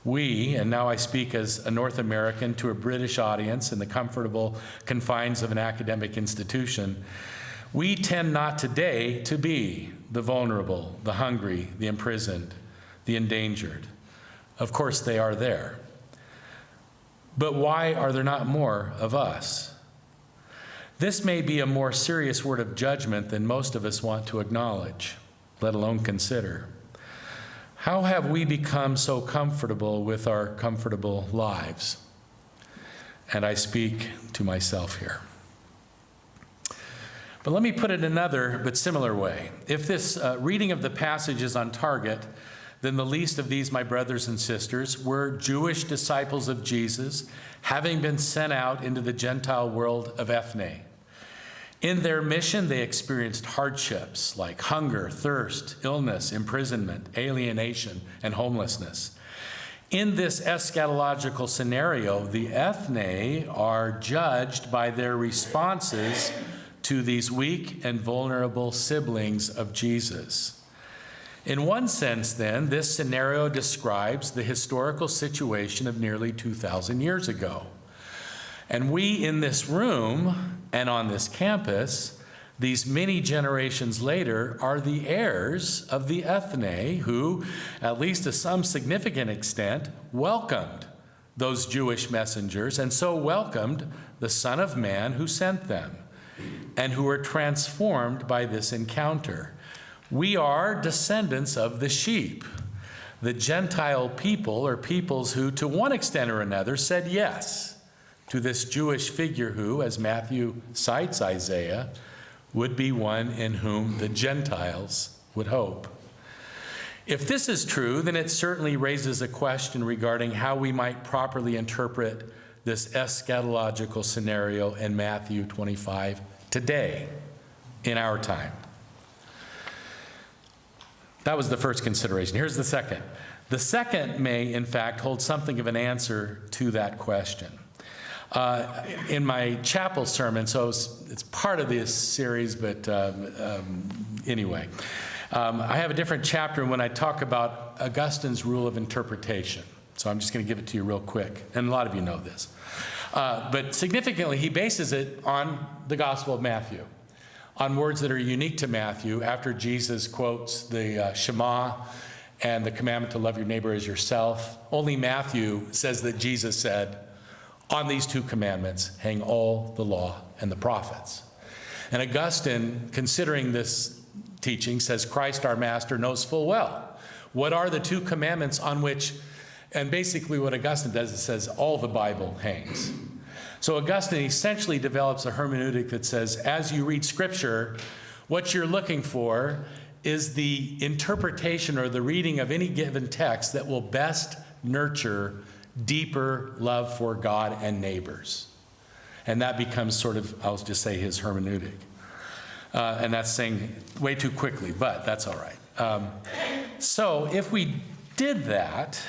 We, and now I speak as a North American to a British audience in the comfortable confines of an academic institution, We tend not today to be the vulnerable, the hungry, the imprisoned, the endangered. Of course, they are there. But why are there not more of us? This may be a more serious word of judgment than most of us want to acknowledge, let alone consider. How have we become so comfortable with our comfortable lives? And I speak to myself here. But let me put it another but similar way. If this reading of the passage is on target, then the least of these, my brothers and sisters, were Jewish disciples of Jesus, having been sent out into the Gentile world of ethne. In their mission, they experienced hardships like hunger, thirst, illness, imprisonment, alienation, and homelessness. In this eschatological scenario, the ethne are judged by their responses to these weak and vulnerable siblings of Jesus. In one sense, then, this scenario describes the historical situation of nearly 2,000 years ago. And we in this room and on this campus, these many generations later, are the heirs of the ethne who, at least to some significant extent, welcomed those Jewish messengers and so welcomed the Son of Man who sent them, and who were transformed by this encounter. We are descendants of the sheep. The Gentile people are peoples who, to one extent or another, said yes to this Jewish figure who, as Matthew cites Isaiah, would be one in whom the Gentiles would hope. If this is true, then it certainly raises a question regarding how we might properly interpret this eschatological scenario in Matthew 25 today, in our time. That was the first consideration. Here's the second. The second may, in fact, hold something of an answer to that question. In my chapel sermon, so it's part of this series, but anyway, I have a different chapter when I talk about Augustine's rule of interpretation. So I'm just going to give it to you real quick, and a lot of you know this. But significantly, he bases it on the Gospel of Matthew, on words that are unique to Matthew after Jesus quotes the Shema and the commandment to love your neighbor as yourself. Only Matthew says that Jesus said, on these two commandments hang all the law and the prophets. And Augustine, considering this teaching, says Christ our Master knows full well what are the two commandments on which, and basically what Augustine does is says all the Bible hangs. So Augustine essentially develops a hermeneutic that says, as you read Scripture, what you're looking for is the interpretation or the reading of any given text that will best nurture deeper love for God and neighbors. And that becomes sort of, I'll just say, his hermeneutic. And that's saying way too quickly, but that's all right. So if we did that,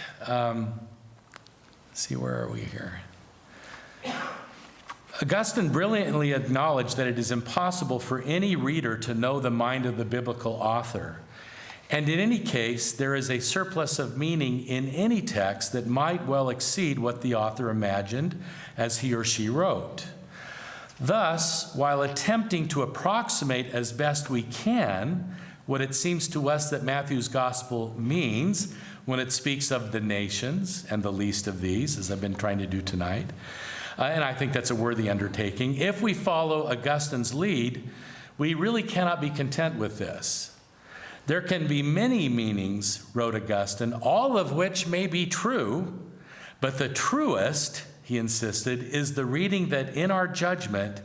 see, where are we here? Augustine brilliantly acknowledged that it is impossible for any reader to know the mind of the biblical author. And in any case, there is a surplus of meaning in any text that might well exceed what the author imagined as he or she wrote. Thus, while attempting to approximate as best we can what it seems to us that Matthew's gospel means when it speaks of the nations and the least of these, as I've been trying to do tonight, and I think that's a worthy undertaking, if we follow Augustine's lead, we really cannot be content with this. There can be many meanings, wrote Augustine, all of which may be true, but the truest, he insisted, is the reading that in our judgment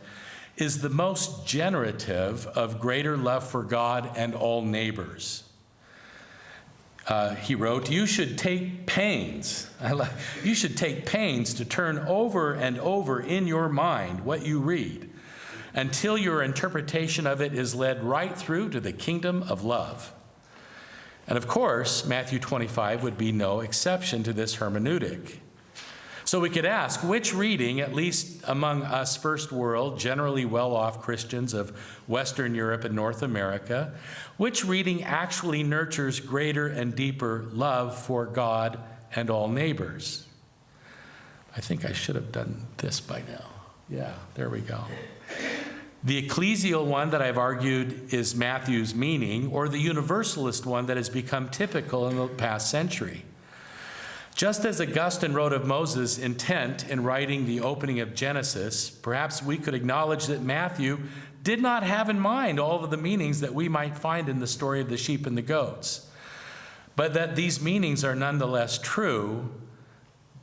is the most generative of greater love for God and all neighbors. He wrote, you should take pains to turn over and over in your mind what you read until your interpretation of it is led right through to the kingdom of love. And of course, Matthew 25 would be no exception to this hermeneutic. So we could ask, which reading, at least among us first world, generally well-off Christians of Western Europe and North America, which reading actually nurtures greater and deeper love for God and all neighbors? I think I should have done this by now. Yeah, there we go. The ecclesial one that I've argued is Matthew's meaning, or the universalist one that has become typical in the past century. Just as Augustine wrote of Moses' intent in writing the opening of Genesis, perhaps we could acknowledge that Matthew did not have in mind all of the meanings that we might find in the story of the sheep and the goats, but that these meanings are nonetheless true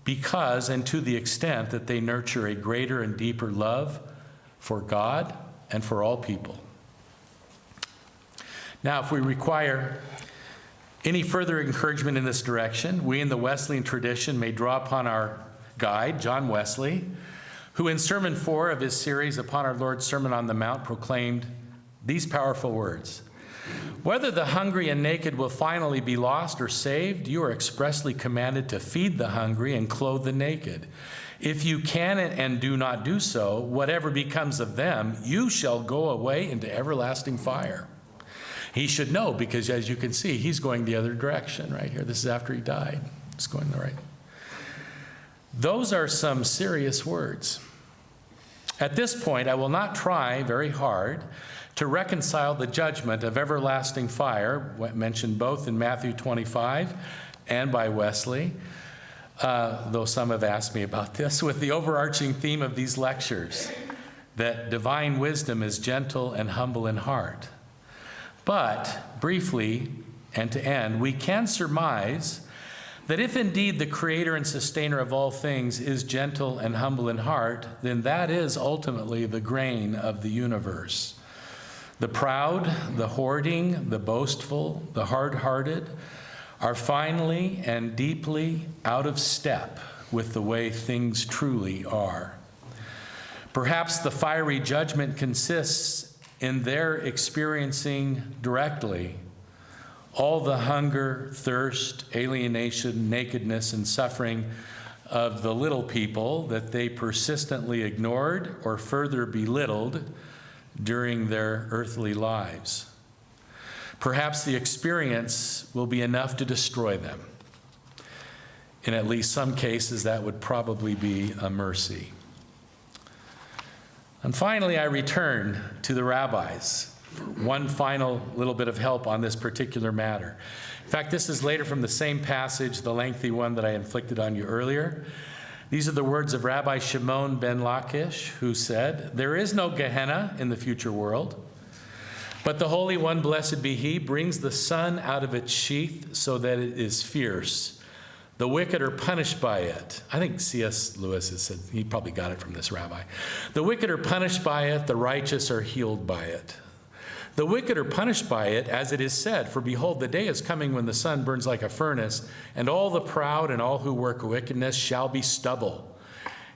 because and to the extent that they nurture a greater and deeper love for God and for all people. Now, if we require any further encouragement in this direction, we in the Wesleyan tradition may draw upon our guide, John Wesley, who in Sermon 4 of his series upon our Lord's Sermon on the Mount proclaimed these powerful words: "Whether the hungry and naked will finally be lost or saved, you are expressly commanded to feed the hungry and clothe the naked. If you can and do not do so, whatever becomes of them, you shall go away into everlasting fire." He should know, because as you can see, he's going the other direction right here. This is after he died. It's going the right. Those are some serious words. At this point, I will not try very hard to reconcile the judgment of everlasting fire, mentioned both in Matthew 25 and by Wesley, though some have asked me about this, with the overarching theme of these lectures, that divine wisdom is gentle and humble in heart. But, briefly, and to end, we can surmise that if indeed the creator and sustainer of all things is gentle and humble in heart, then that is ultimately the grain of the universe. The proud, the hoarding, the boastful, the hard-hearted are finally and deeply out of step with the way things truly are. Perhaps the fiery judgment consists in their experiencing directly all the hunger, thirst, alienation, nakedness, and suffering of the little people that they persistently ignored or further belittled during their earthly lives. Perhaps the experience will be enough to destroy them. In at least some cases, that would probably be a mercy. And finally, I return to the rabbis for one final little bit of help on this particular matter. In fact, this is later from the same passage, the lengthy one that I inflicted on you earlier. These are the words of Rabbi Shimon ben Lakish, who said, "There is no Gehenna in the future world, but the Holy One, blessed be He, brings the sun out of its sheath so that it is fierce. The wicked are punished by it." I think C.S. Lewis has said, he probably got it from this rabbi. "The wicked are punished by it, the righteous are healed by it. The wicked are punished by it, as it is said, for behold, the day is coming when the sun burns like a furnace, and all the proud and all who work wickedness shall be stubble.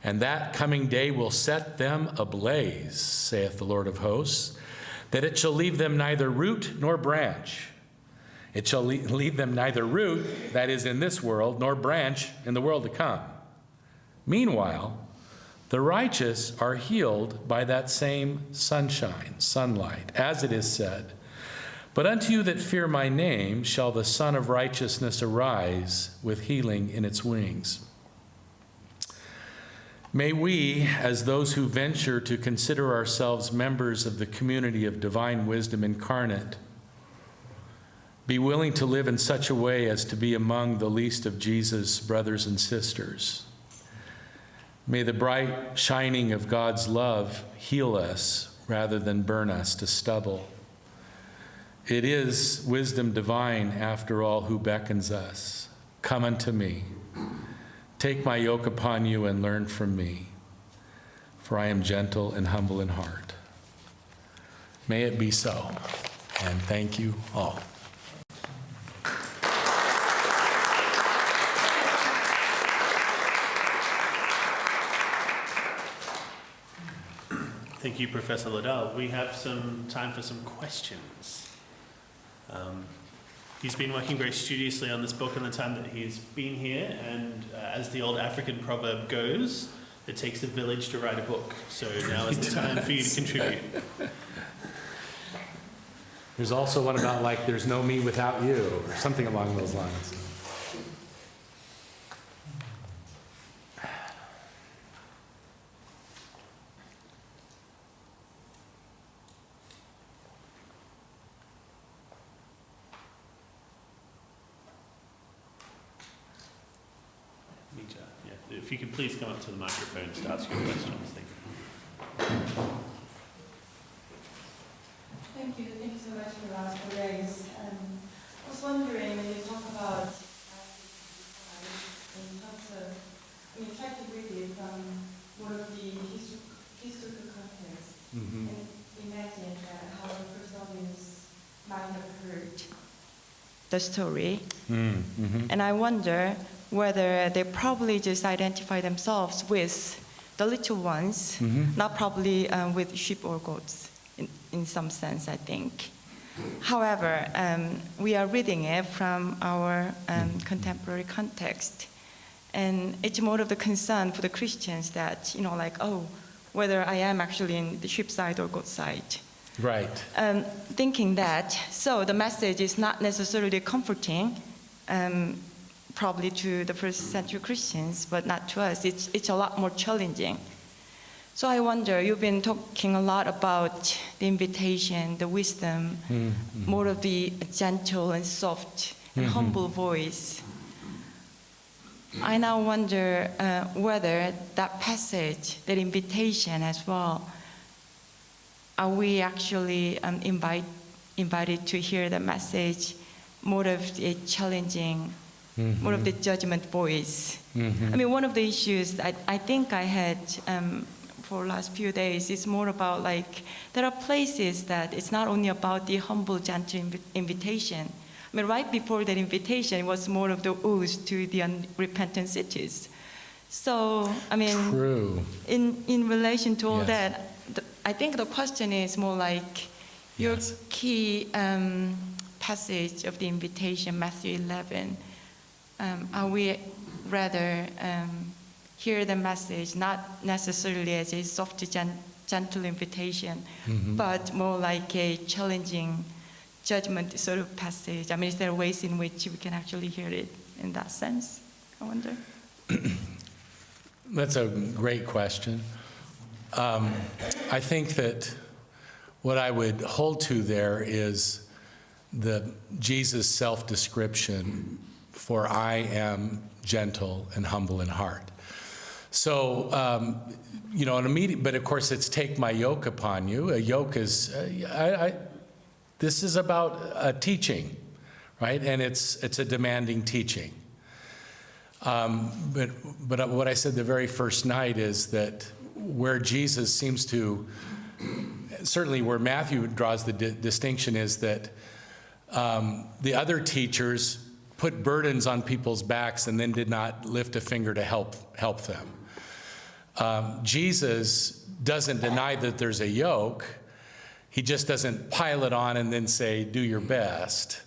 And that coming day will set them ablaze, saith the Lord of hosts, that it shall leave them neither root nor branch. It shall leave them neither root, that is in this world, nor branch in the world to come. Meanwhile, the righteous are healed by that same sunlight, as it is said, but unto you that fear my name shall the Son of Righteousness arise with healing in its wings." May we, as those who venture to consider ourselves members of the community of divine wisdom incarnate, be willing to live in such a way as to be among the least of Jesus' brothers and sisters. May the bright shining of God's love heal us rather than burn us to stubble. It is wisdom divine, after all, who beckons us. "Come unto me. Take my yoke upon you and learn from me, for I am gentle and humble in heart." May it be so, and thank you all. Thank you, Professor Lodahl. We have some time for some questions. He's been working very studiously on this book in the time that he's been here, and as the old African proverb goes, it takes a village to write a book. So now is the time for you to contribute. There's also one about, like, there's no me without you, or something along those lines. if you could please come up to the microphone to ask your questions. Thank you. Thank you. Thank you so much for last 4 days. I was wondering, when you talk about in terms of, I mean, try to read it from one of the historical context and imagine how the first audience might have heard the story. And I wonder whether they probably just identify themselves with the little ones, not probably with sheep or goats. In some sense, I think. However, we are reading it from our contemporary context. And it's more of the concern for the Christians that, you know, like, oh, whether I am actually in the sheep side or goat side. Right. Thinking that, so the message is not necessarily comforting, probably to the first century Christians, but not to us. It's a lot more challenging. So I wonder, you've been talking a lot about the invitation, the wisdom, more of the gentle and soft and humble voice. I now wonder whether that passage, that invitation as well, are we actually invited to hear the message, more of a challenging, more of the judgment voice? I mean, one of the issues that I think I had for the last few days is more about, like, there are places that it's not only about the humble, gentle invitation. I mean, right before that invitation, it was more of the ooze to the unrepentant cities. So, I mean, True. In relation to all Yes. that, I think the question is more like your Yes. key passage of the invitation, Matthew 11. Are we rather hear the message not necessarily as a soft, gentle invitation, but more like a challenging judgment sort of passage? I mean, is there ways in which we can actually hear it in that sense? I wonder. That's a great question. I think that what I would hold to there is the Jesus self-description, for I am gentle and humble in heart. So, you know, an immediate, but of course it's take my yoke upon you. A yoke is, this is about a teaching, right? And it's a demanding teaching. But what I said the very first night is that where Jesus seems to, certainly where Matthew draws the distinction is that the other teachers put burdens on people's backs and then did not lift a finger to help them. Jesus doesn't deny that there's a yoke. He just doesn't pile it on and then say, do your best.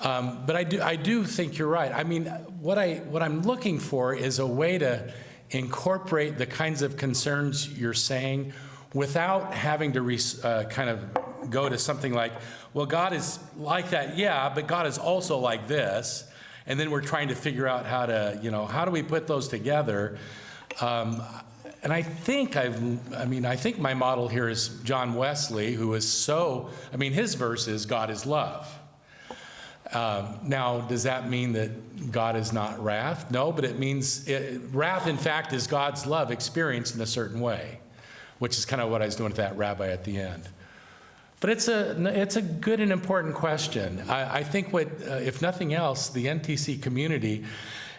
But I do think you're right. I mean, what I'm looking for is a way to incorporate the kinds of concerns you're saying without having to kind of go to something like, well, God is like that, yeah, but God is also like this. And then we're trying to figure out how to, you know, how do we put those together? And I think I think my model here is John Wesley, who is so, I mean, his verse is God is love. Now, does that mean that God is not wrath? No, but it means wrath, in fact, is God's love experienced in a certain way, which is kind of what I was doing with that rabbi at the end. But it's a good and important question. I think what, if nothing else, the NTC community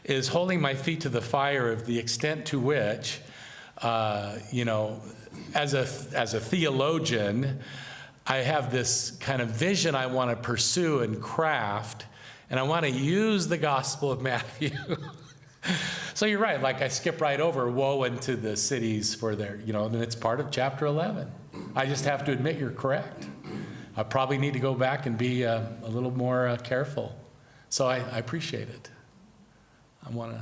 is holding my feet to the fire of the extent to which, you know, as a theologian, I have this kind of vision I want to pursue and craft, and I want to use the Gospel of Matthew. So you're right, like I skip right over woe unto the cities for their, you know, and it's part of chapter 11. I just have to admit you're correct. I probably need to go back and be a little more careful. So I appreciate it. I want to,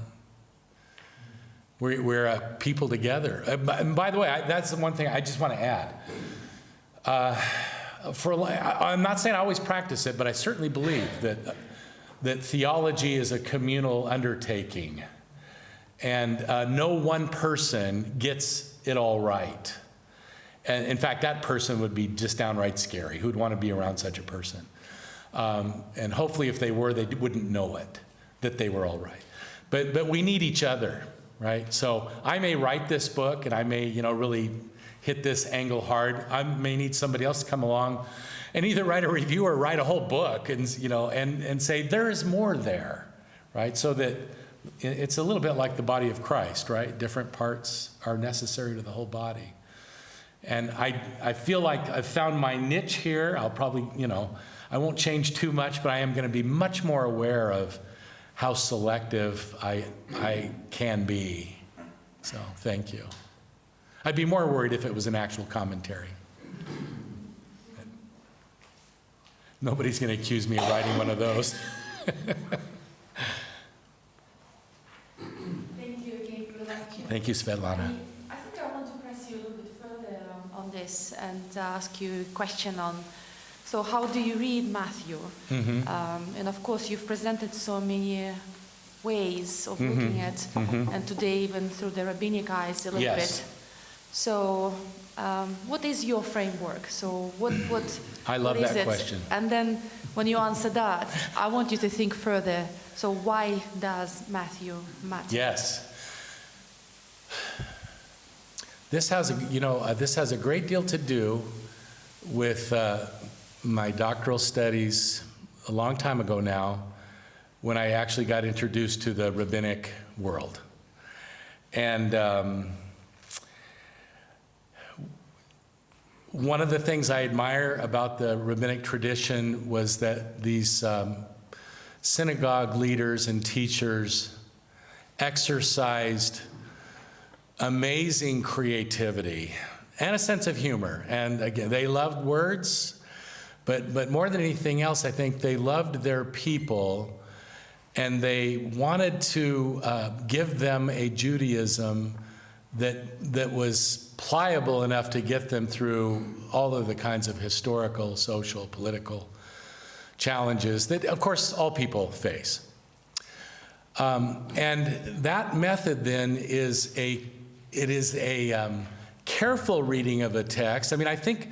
we're a people together. And by the way, that's the one thing I just want to add. I'm not saying I always practice it, but I certainly believe that theology is a communal undertaking. And no one person gets it all right. And in fact, that person would be just downright scary. Who'd want to be around such a person? And hopefully if they were, they wouldn't know it, that they were all right. But we need each other. right? So I may write this book and I may, really hit this angle hard. I may need somebody else to come along and either write a review or write a whole book and say there is more there, right? So that it's a little bit like the body of Christ, right? Different parts are necessary to the whole body. And I feel like I've found my niche here. I'll probably, I won't change too much, but I am going to be much more aware of how selective I can be. So thank you. I'd be more worried if it was an actual commentary. Nobody's going to accuse me of writing one of those. Thank you again for the lecture. Thank you, Svetlana. I think I want to press you a little bit further on this and ask you a question on, so how do you read Matthew? And of course you've presented so many ways of looking at, and today even through the rabbinic eyes a little bit. So what is your framework? So what I love what is that it? question. And then when you answer that, I want you to think further. So why does Matthew matter? Yes. This has a great deal to do with my doctoral studies a long time ago now, when I actually got introduced to the rabbinic world. And one of the things I admire about the rabbinic tradition was that these synagogue leaders and teachers exercised amazing creativity and a sense of humor. And again, they loved words, but more than anything else, I think they loved their people, and they wanted to give them a Judaism that was pliable enough to get them through all of the kinds of historical, social, political challenges that, of course, all people face. And that method then is a careful reading of a text. I mean, I think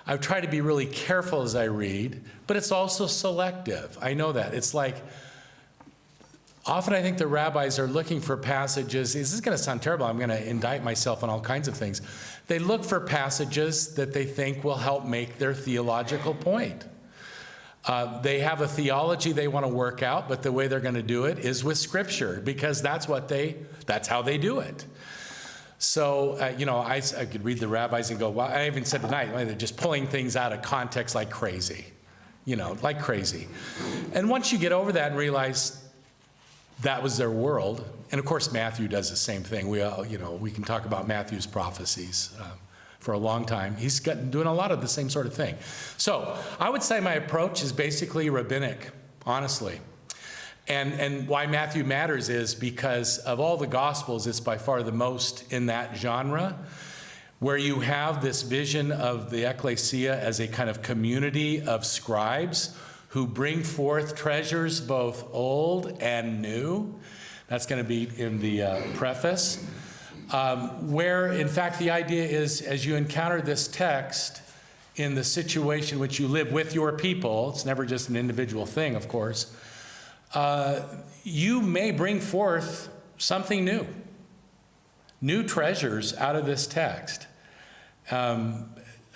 I've tried to be really careful as I read, but it's also selective. I know that. It's like, often I think the rabbis are looking for passages. This is going to sound terrible. I'm going to indict myself on all kinds of things. They look for passages that they think will help make their theological point. They have a theology they want to work out, but the way they're going to do it is with Scripture, because that's how they do it. So, I could read the rabbis and go, well, I even said tonight, they're just pulling things out of context like crazy, like crazy. And once you get over that and realize that was their world, and of course Matthew does the same thing. We can talk about Matthew's prophecies for a long time. He's doing a lot of the same sort of thing. So I would say my approach is basically rabbinic, honestly. And why Matthew matters is because of all the Gospels, it's by far the most in that genre, where you have this vision of the ecclesia as a kind of community of scribes who bring forth treasures both old and new. That's going to be in the preface. Where, in fact, the idea is, as you encounter this text in the situation which you live with your people, it's never just an individual thing, of course, you may bring forth something new treasures out of this text.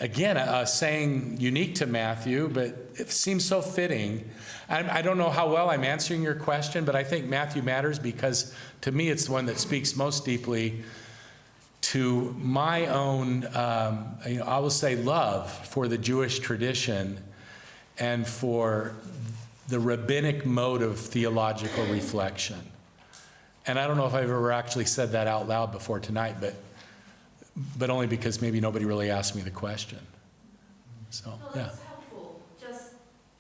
Again, a saying unique to Matthew, but it seems so fitting. I don't know how well I'm answering your question, but I think Matthew matters because, to me, it's the one that speaks most deeply to my own, I will say, love for the Jewish tradition and for the rabbinic mode of theological reflection. And I don't know if I've ever actually said that out loud before tonight, but only because maybe nobody really asked me the question. So, No, yeah. that's helpful. Just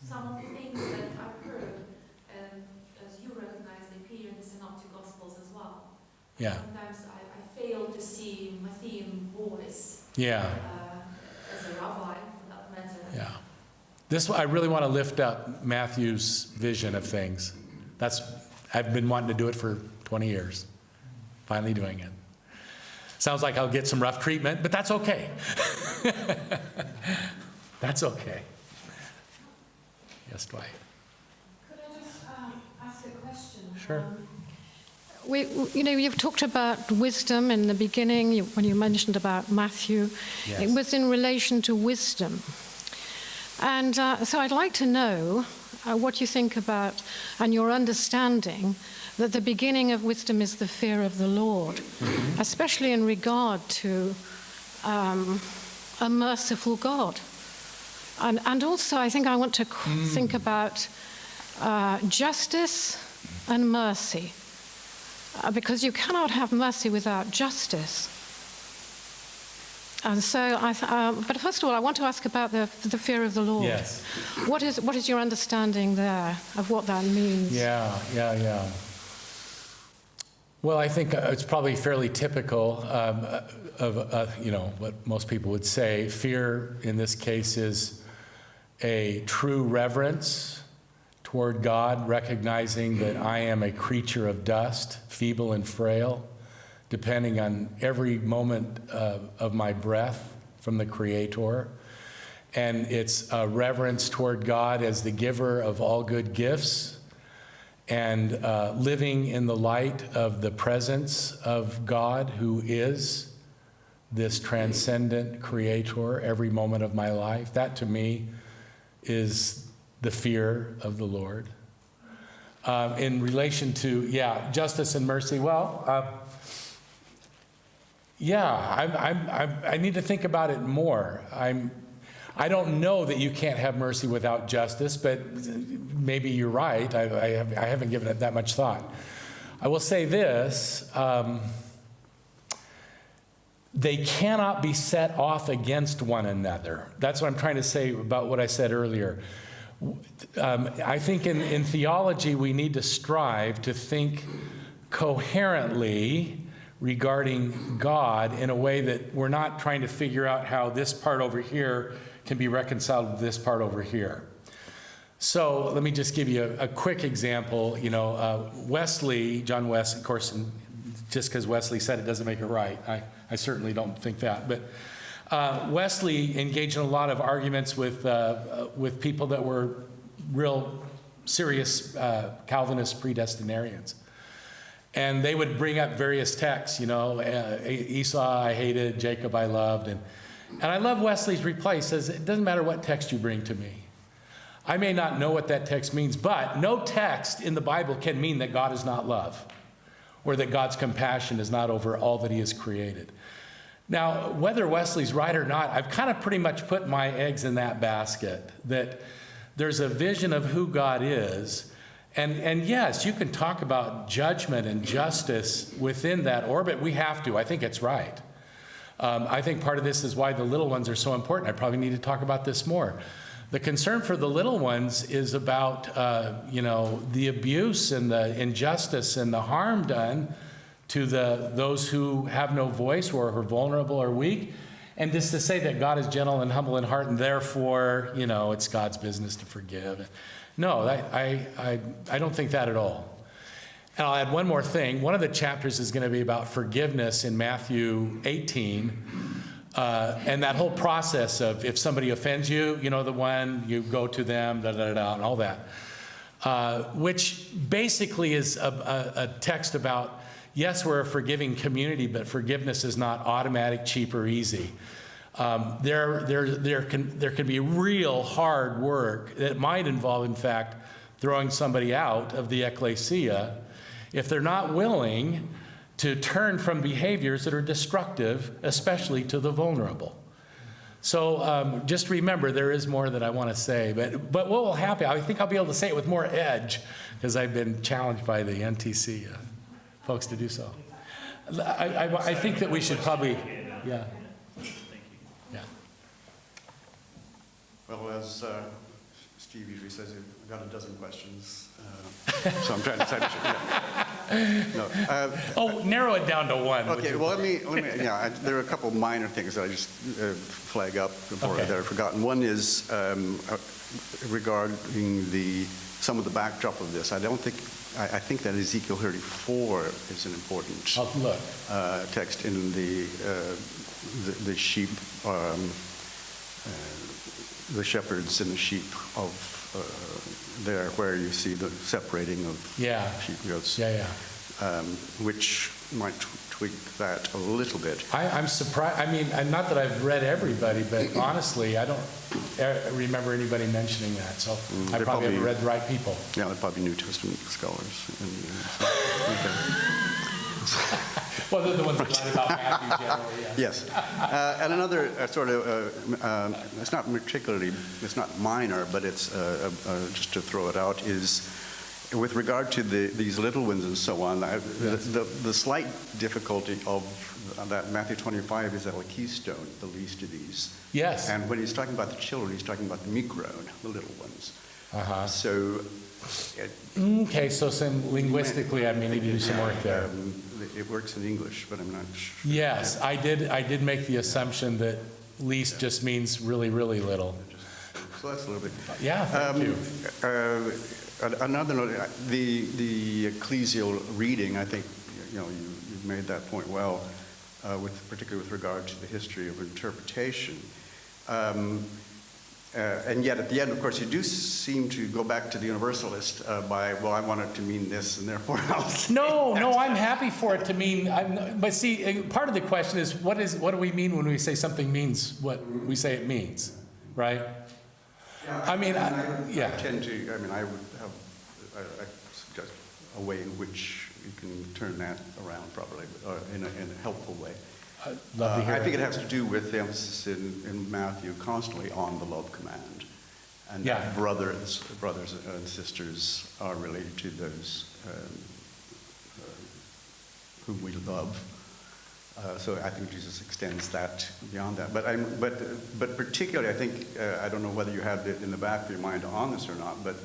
some of the things that I've heard, and as you recognize, they appear in the Synoptic Gospels as well. Yeah. Sometimes I fail to see Matthean voice Yeah. as a rabbi, for that matter. Yeah. I really want to lift up Matthew's vision of things. I've been wanting to do it for 20 years. Finally doing it. Sounds like I'll get some rough treatment, but that's okay. That's okay. Yes, Dwight. Could I just ask a question? Sure. you've talked about wisdom in the beginning when you mentioned about Matthew. Yes. It was in relation to wisdom. And so I'd like to know what you think about and your understanding that the beginning of wisdom is the fear of the Lord, especially in regard to a merciful God. And also I think I want to think about justice and mercy, because you cannot have mercy without justice. And so, but first of all, I want to ask about the fear of the Lord. Yes. What is your understanding there of what that means? Yeah. Well, I think it's probably fairly typical of what most people would say. Fear, in this case, is a true reverence toward God, recognizing that I am a creature of dust, feeble and frail, depending on every moment of my breath from the Creator. And it's a reverence toward God as the giver of all good gifts, and living in the light of the presence of God, who is this transcendent Creator every moment of my life. That, to me, is the fear of the Lord. In relation to, justice and mercy, I need to think about it more. I don't know that you can't have mercy without justice, but maybe you're right. I haven't given it that much thought. I will say this, they cannot be set off against one another. That's what I'm trying to say about what I said earlier. I think in theology we need to strive to think coherently regarding God in a way that we're not trying to figure out how this part over here can be reconciled with this part over here. So let me just give you a quick example. Wesley, John West, of course, and just because Wesley said it doesn't make it right. I certainly don't think that. But Wesley engaged in a lot of arguments with people that were real serious Calvinist predestinarians. And they would bring up various texts, Esau I hated, Jacob I loved. And I love Wesley's reply. He says, it doesn't matter what text you bring to me. I may not know what that text means, but no text in the Bible can mean that God is not love, or that God's compassion is not over all that he has created. Now, whether Wesley's right or not, I've kind of pretty much put my eggs in that basket, that there's a vision of who God is. And yes, you can talk about judgment and justice within that orbit. We have to. I think it's right. I think part of this is why the little ones are so important. I probably need to talk about this more. The concern for the little ones is about, the abuse and the injustice and the harm done to those who have no voice or are vulnerable or weak. And just to say that God is gentle and humble in heart and therefore, it's God's business to forgive. No, I don't think that at all. And I'll add one more thing. One of the chapters is going to be about forgiveness in Matthew 18. And that whole process of if somebody offends you, the one, you go to them, and all that. Which basically is a text about, yes, we're a forgiving community, but forgiveness is not automatic, cheap, or easy. There can be real hard work that might involve, in fact, throwing somebody out of the ecclesia if they're not willing to turn from behaviors that are destructive, especially to the vulnerable. So just remember, there is more that I want to say. But what will happen, I think I'll be able to say it with more edge, because I've been challenged by the NTC folks to do so. I think that we should probably, yeah. Well, as Steve usually says, you've got a dozen questions, so I'm trying to type it. No. Narrow it down to one. Okay, well, let me there are a couple minor things that I just flag up before that I've forgotten. One is regarding some of the backdrop of this. I think that Ezekiel 34 is an important text in the sheep, the shepherds and the sheep of there, where you see the separating of sheep goats. which might tweak that a little bit. I'm surprised. I mean, not that I've read everybody, but honestly, I don't remember anybody mentioning that. So I they're probably haven't read the right people. Yeah, they're probably New Testament scholars. Well, they're the ones that write about Matthew generally. Yeah. Yes. And another sort of, it's not minor, but it's just to throw it out, is with regard to these little ones and so on, the slight difficulty of that Matthew 25 is a keystone, the least of these. Yes. And when he's talking about the children, he's talking about the mikron, the little ones. Uh-huh. So. Okay, so linguistically, I may need to do some work there. It works in English, but I'm not sure. Yes, I did make the assumption that least just means really, really little. So that's a little bit. Yeah, thank you. Another note, the ecclesial reading, I think, you've made that point well, particularly with regard to the history of interpretation. And yet at the end, of course, you do seem to go back to the universalist by, well, I want it to mean this, and therefore I'll say No, I'm happy for it to mean, but see, part of the question is, what do we mean when we say something means what we say it means, right? Yeah, I mean, I would have, I suggest a way in which you can turn that around properly, or in a helpful way. Love to hear I think it has to do with the emphasis in Matthew constantly on the love command, and that brothers and sisters are related to those whom we love. So I think Jesus extends that beyond that. But particularly, I think I don't know whether you had it in the back of your mind on this or not. But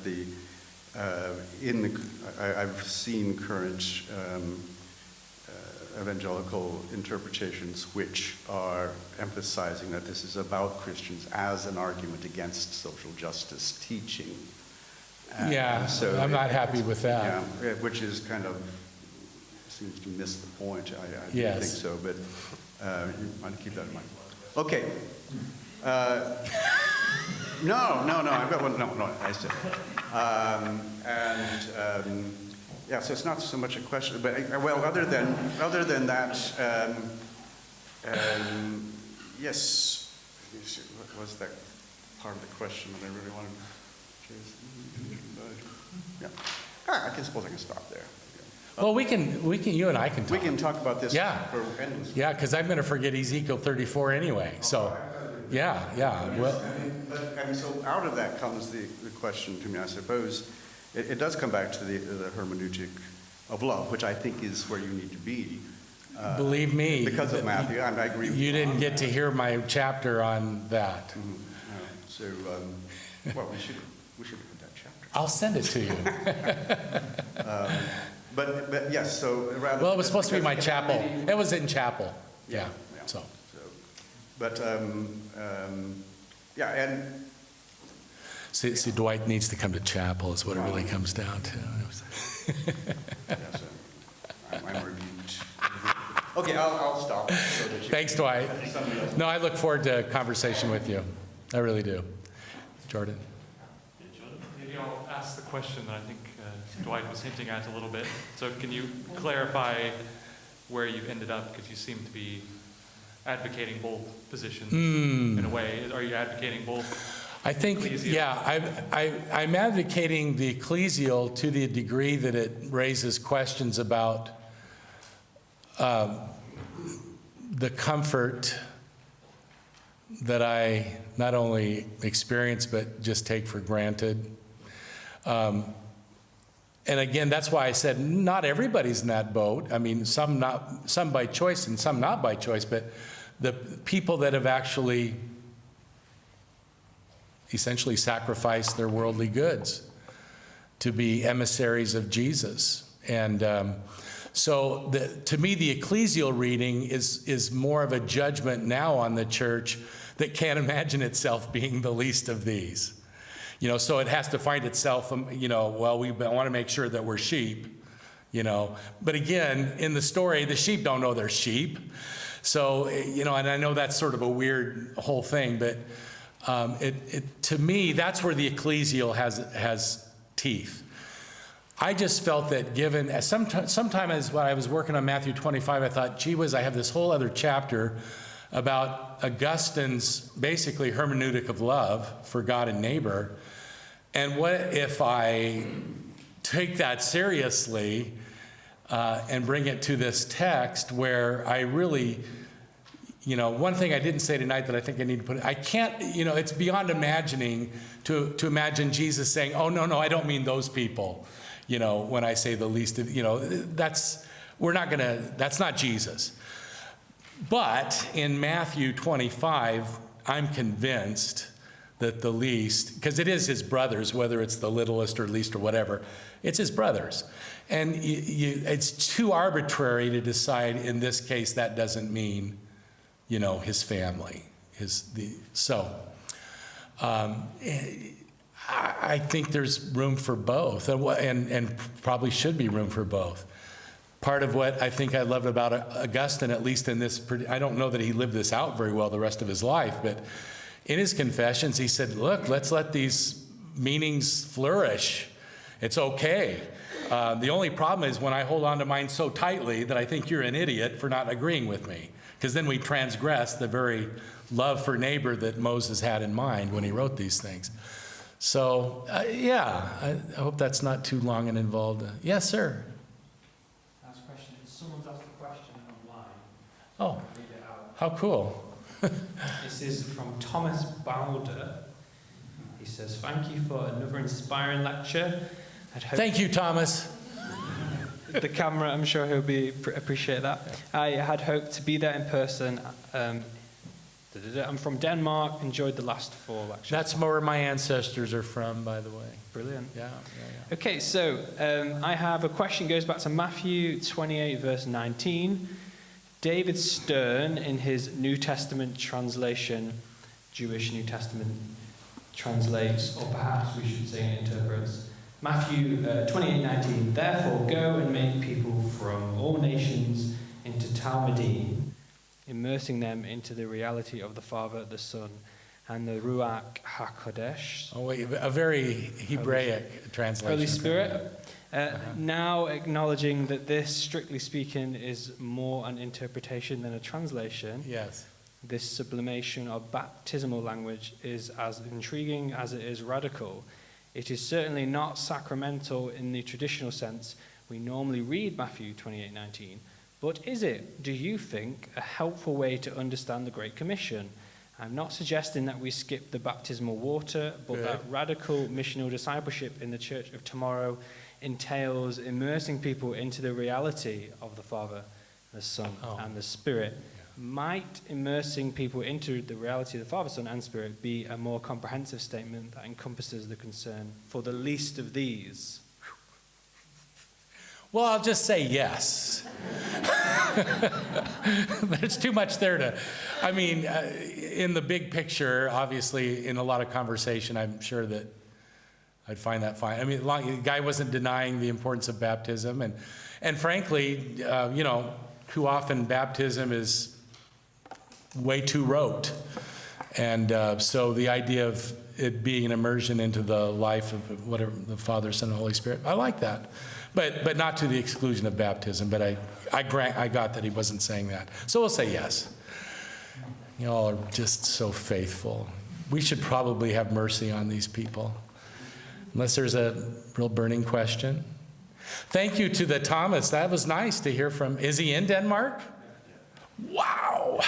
I've seen current evangelical interpretations which are emphasizing that this is about Christians as an argument against social justice teaching. So I'm not happy with that. Yeah, which is kind of seems to miss the point. I Yes. think so, but you might keep that in mind. Okay. No, I've got one. No, I said. Yeah, so it's not so much a question, but well, other than that, yes. What was that part of the question that I really wanted to choose? Yeah. I suppose I can stop there. Well, we can. You and I can talk. We can talk about this for endless. Yeah, because I'm going to forget Ezekiel 34 anyway. So, yeah. Well, and so out of that comes the question to me, I suppose. It does come back to the hermeneutic of love, which I think is where you need to be. Believe me. Because of Matthew, I agree with you. You didn't get to hear my chapter on that. Mm-hmm. So, well, we should put that chapter. I'll send it to you. But yes, so rather. Well, it was supposed to be my chapel. It was in chapel. Yeah. So. But yeah, and. See, Dwight needs to come to chapel is what it really comes down to. Yes, I'm rebuked. Okay, I'll stop. So that you Thanks, Dwight. No, I look forward to a conversation with you. I really do. Jordan. Maybe I'll ask the question that I think Dwight was hinting at a little bit. So can you clarify where you ended up? Because you seem to be advocating both positions in a way. Are you advocating both? I think, I'm advocating the ecclesial to the degree that it raises questions about the comfort that I not only experience but just take for granted. And again, that's why I said not everybody's in that boat. I mean, some by choice and some not by choice, but the people that have actually essentially sacrificed their worldly goods to be emissaries of Jesus. And so to me, the ecclesial reading is more of a judgment now on the church that can't imagine itself being the least of these. So it has to find itself, well, we want to make sure that we're sheep, But again, in the story, the sheep don't know they're sheep. So, and I know that's sort of a weird whole thing, but to me, that's where the ecclesial has teeth. I just felt that given, sometimes when I was working on Matthew 25, I thought, gee whiz, I have this whole other chapter about Augustine's basically hermeneutic of love for God and neighbor. And what if I take that seriously and bring it to this text where I really, one thing I didn't say tonight that I think I need to put, I can't, it's beyond imagining to imagine Jesus saying, oh, no, I don't mean those people. When I say the least of, that's not Jesus. But in Matthew 25, I'm convinced that the least, because it is his brothers, whether it's the littlest or least or whatever, it's his brothers. And it's too arbitrary to decide in this case that doesn't mean, his family. I think there's room for both, and probably should be room for both. Part of what I think I loved about Augustine, at least in this, I don't know that he lived this out very well the rest of his life, but in his confessions, he said, look, let's let these meanings flourish. It's okay. The only problem is when I hold on to mine so tightly that I think you're an idiot for not agreeing with me, because then we transgress the very love for neighbor that Moses had in mind when he wrote these things. So, I hope that's not too long and involved. Yes, sir. Last question. Someone's asked a question online. Oh, I'll read it out. how cool. This is from Thomas Bowder. He says, thank you for another inspiring lecture. Thank you, Thomas. The camera, I'm sure he'll appreciate that. I had hoped to be there in person. I'm from Denmark, enjoyed the last 4 lectures. That's where my ancestors are from, by the way. Brilliant. Yeah. Okay, so I have a question, goes back to Matthew 28, verse 19. David Stern, in his New Testament translation, Jewish New Testament, translates, or perhaps we should say interprets, Matthew 28:19. Therefore, go and make people from all nations into Talmudim, immersing them into the reality of the Father, the Son, and the Ruach HaKodesh. Oh, wait, a very Hebraic translation. Holy Spirit. Now acknowledging that this, strictly speaking, is more an interpretation than a translation. Yes. This sublimation of baptismal language is as intriguing as it is radical. It is certainly not sacramental in the traditional sense we normally read Matthew 28:19. But is it, do you think, a helpful way to understand the Great Commission? I'm not suggesting that we skip the baptismal water, but that radical missional discipleship in the church of tomorrow entails immersing people into the reality of the Father, the Son, and the Spirit. Might immersing people into the reality of the Father, Son, and Spirit be a more comprehensive statement that encompasses the concern for the least of these? Well, I'll just say yes. There's too much there to, in the big picture, obviously, in a lot of conversation, I'm sure that I'd find that fine. The guy wasn't denying the importance of baptism, and frankly, too often baptism is way too rote. And so the idea of it being an immersion into the life of whatever, the Father, Son, and Holy Spirit, I like that. But not to the exclusion of baptism, but I got that he wasn't saying that. So we'll say yes. You all are just so faithful. We should probably have mercy on these people, unless there's a real burning question. Thank you to the Thomas. That was nice to hear from. Is he in Denmark? Wow.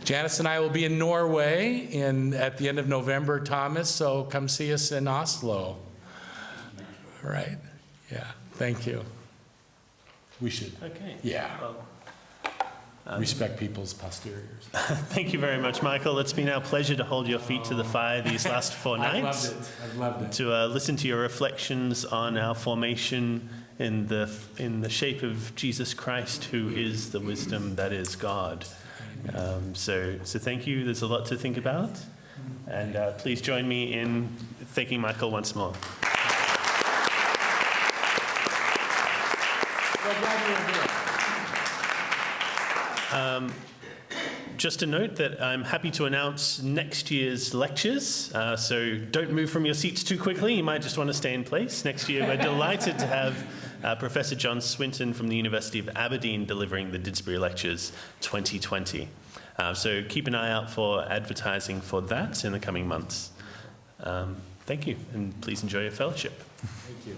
Janice and I will be in Norway at the end of November, Thomas, so come see us in Oslo. Right. Yeah. Thank you. We should. Okay. Yeah. Well, respect people's posteriors. Thank you very much, Michael. It's been our pleasure to hold your feet to the fire these last 4 nights. I've loved it. To listen to your reflections on our formation in the shape of Jesus Christ, who is the wisdom that is God. So thank you. There's a lot to think about. And please join me in thanking Michael once more. just a note that I'm happy to announce next year's lectures, so don't move from your seats too quickly. You might just want to stay in place. Next year, we're delighted to have Professor John Swinton from the University of Aberdeen delivering the Didsbury Lectures 2020. So keep an eye out for advertising for that in the coming months. Thank you, and please enjoy your fellowship. Thank you.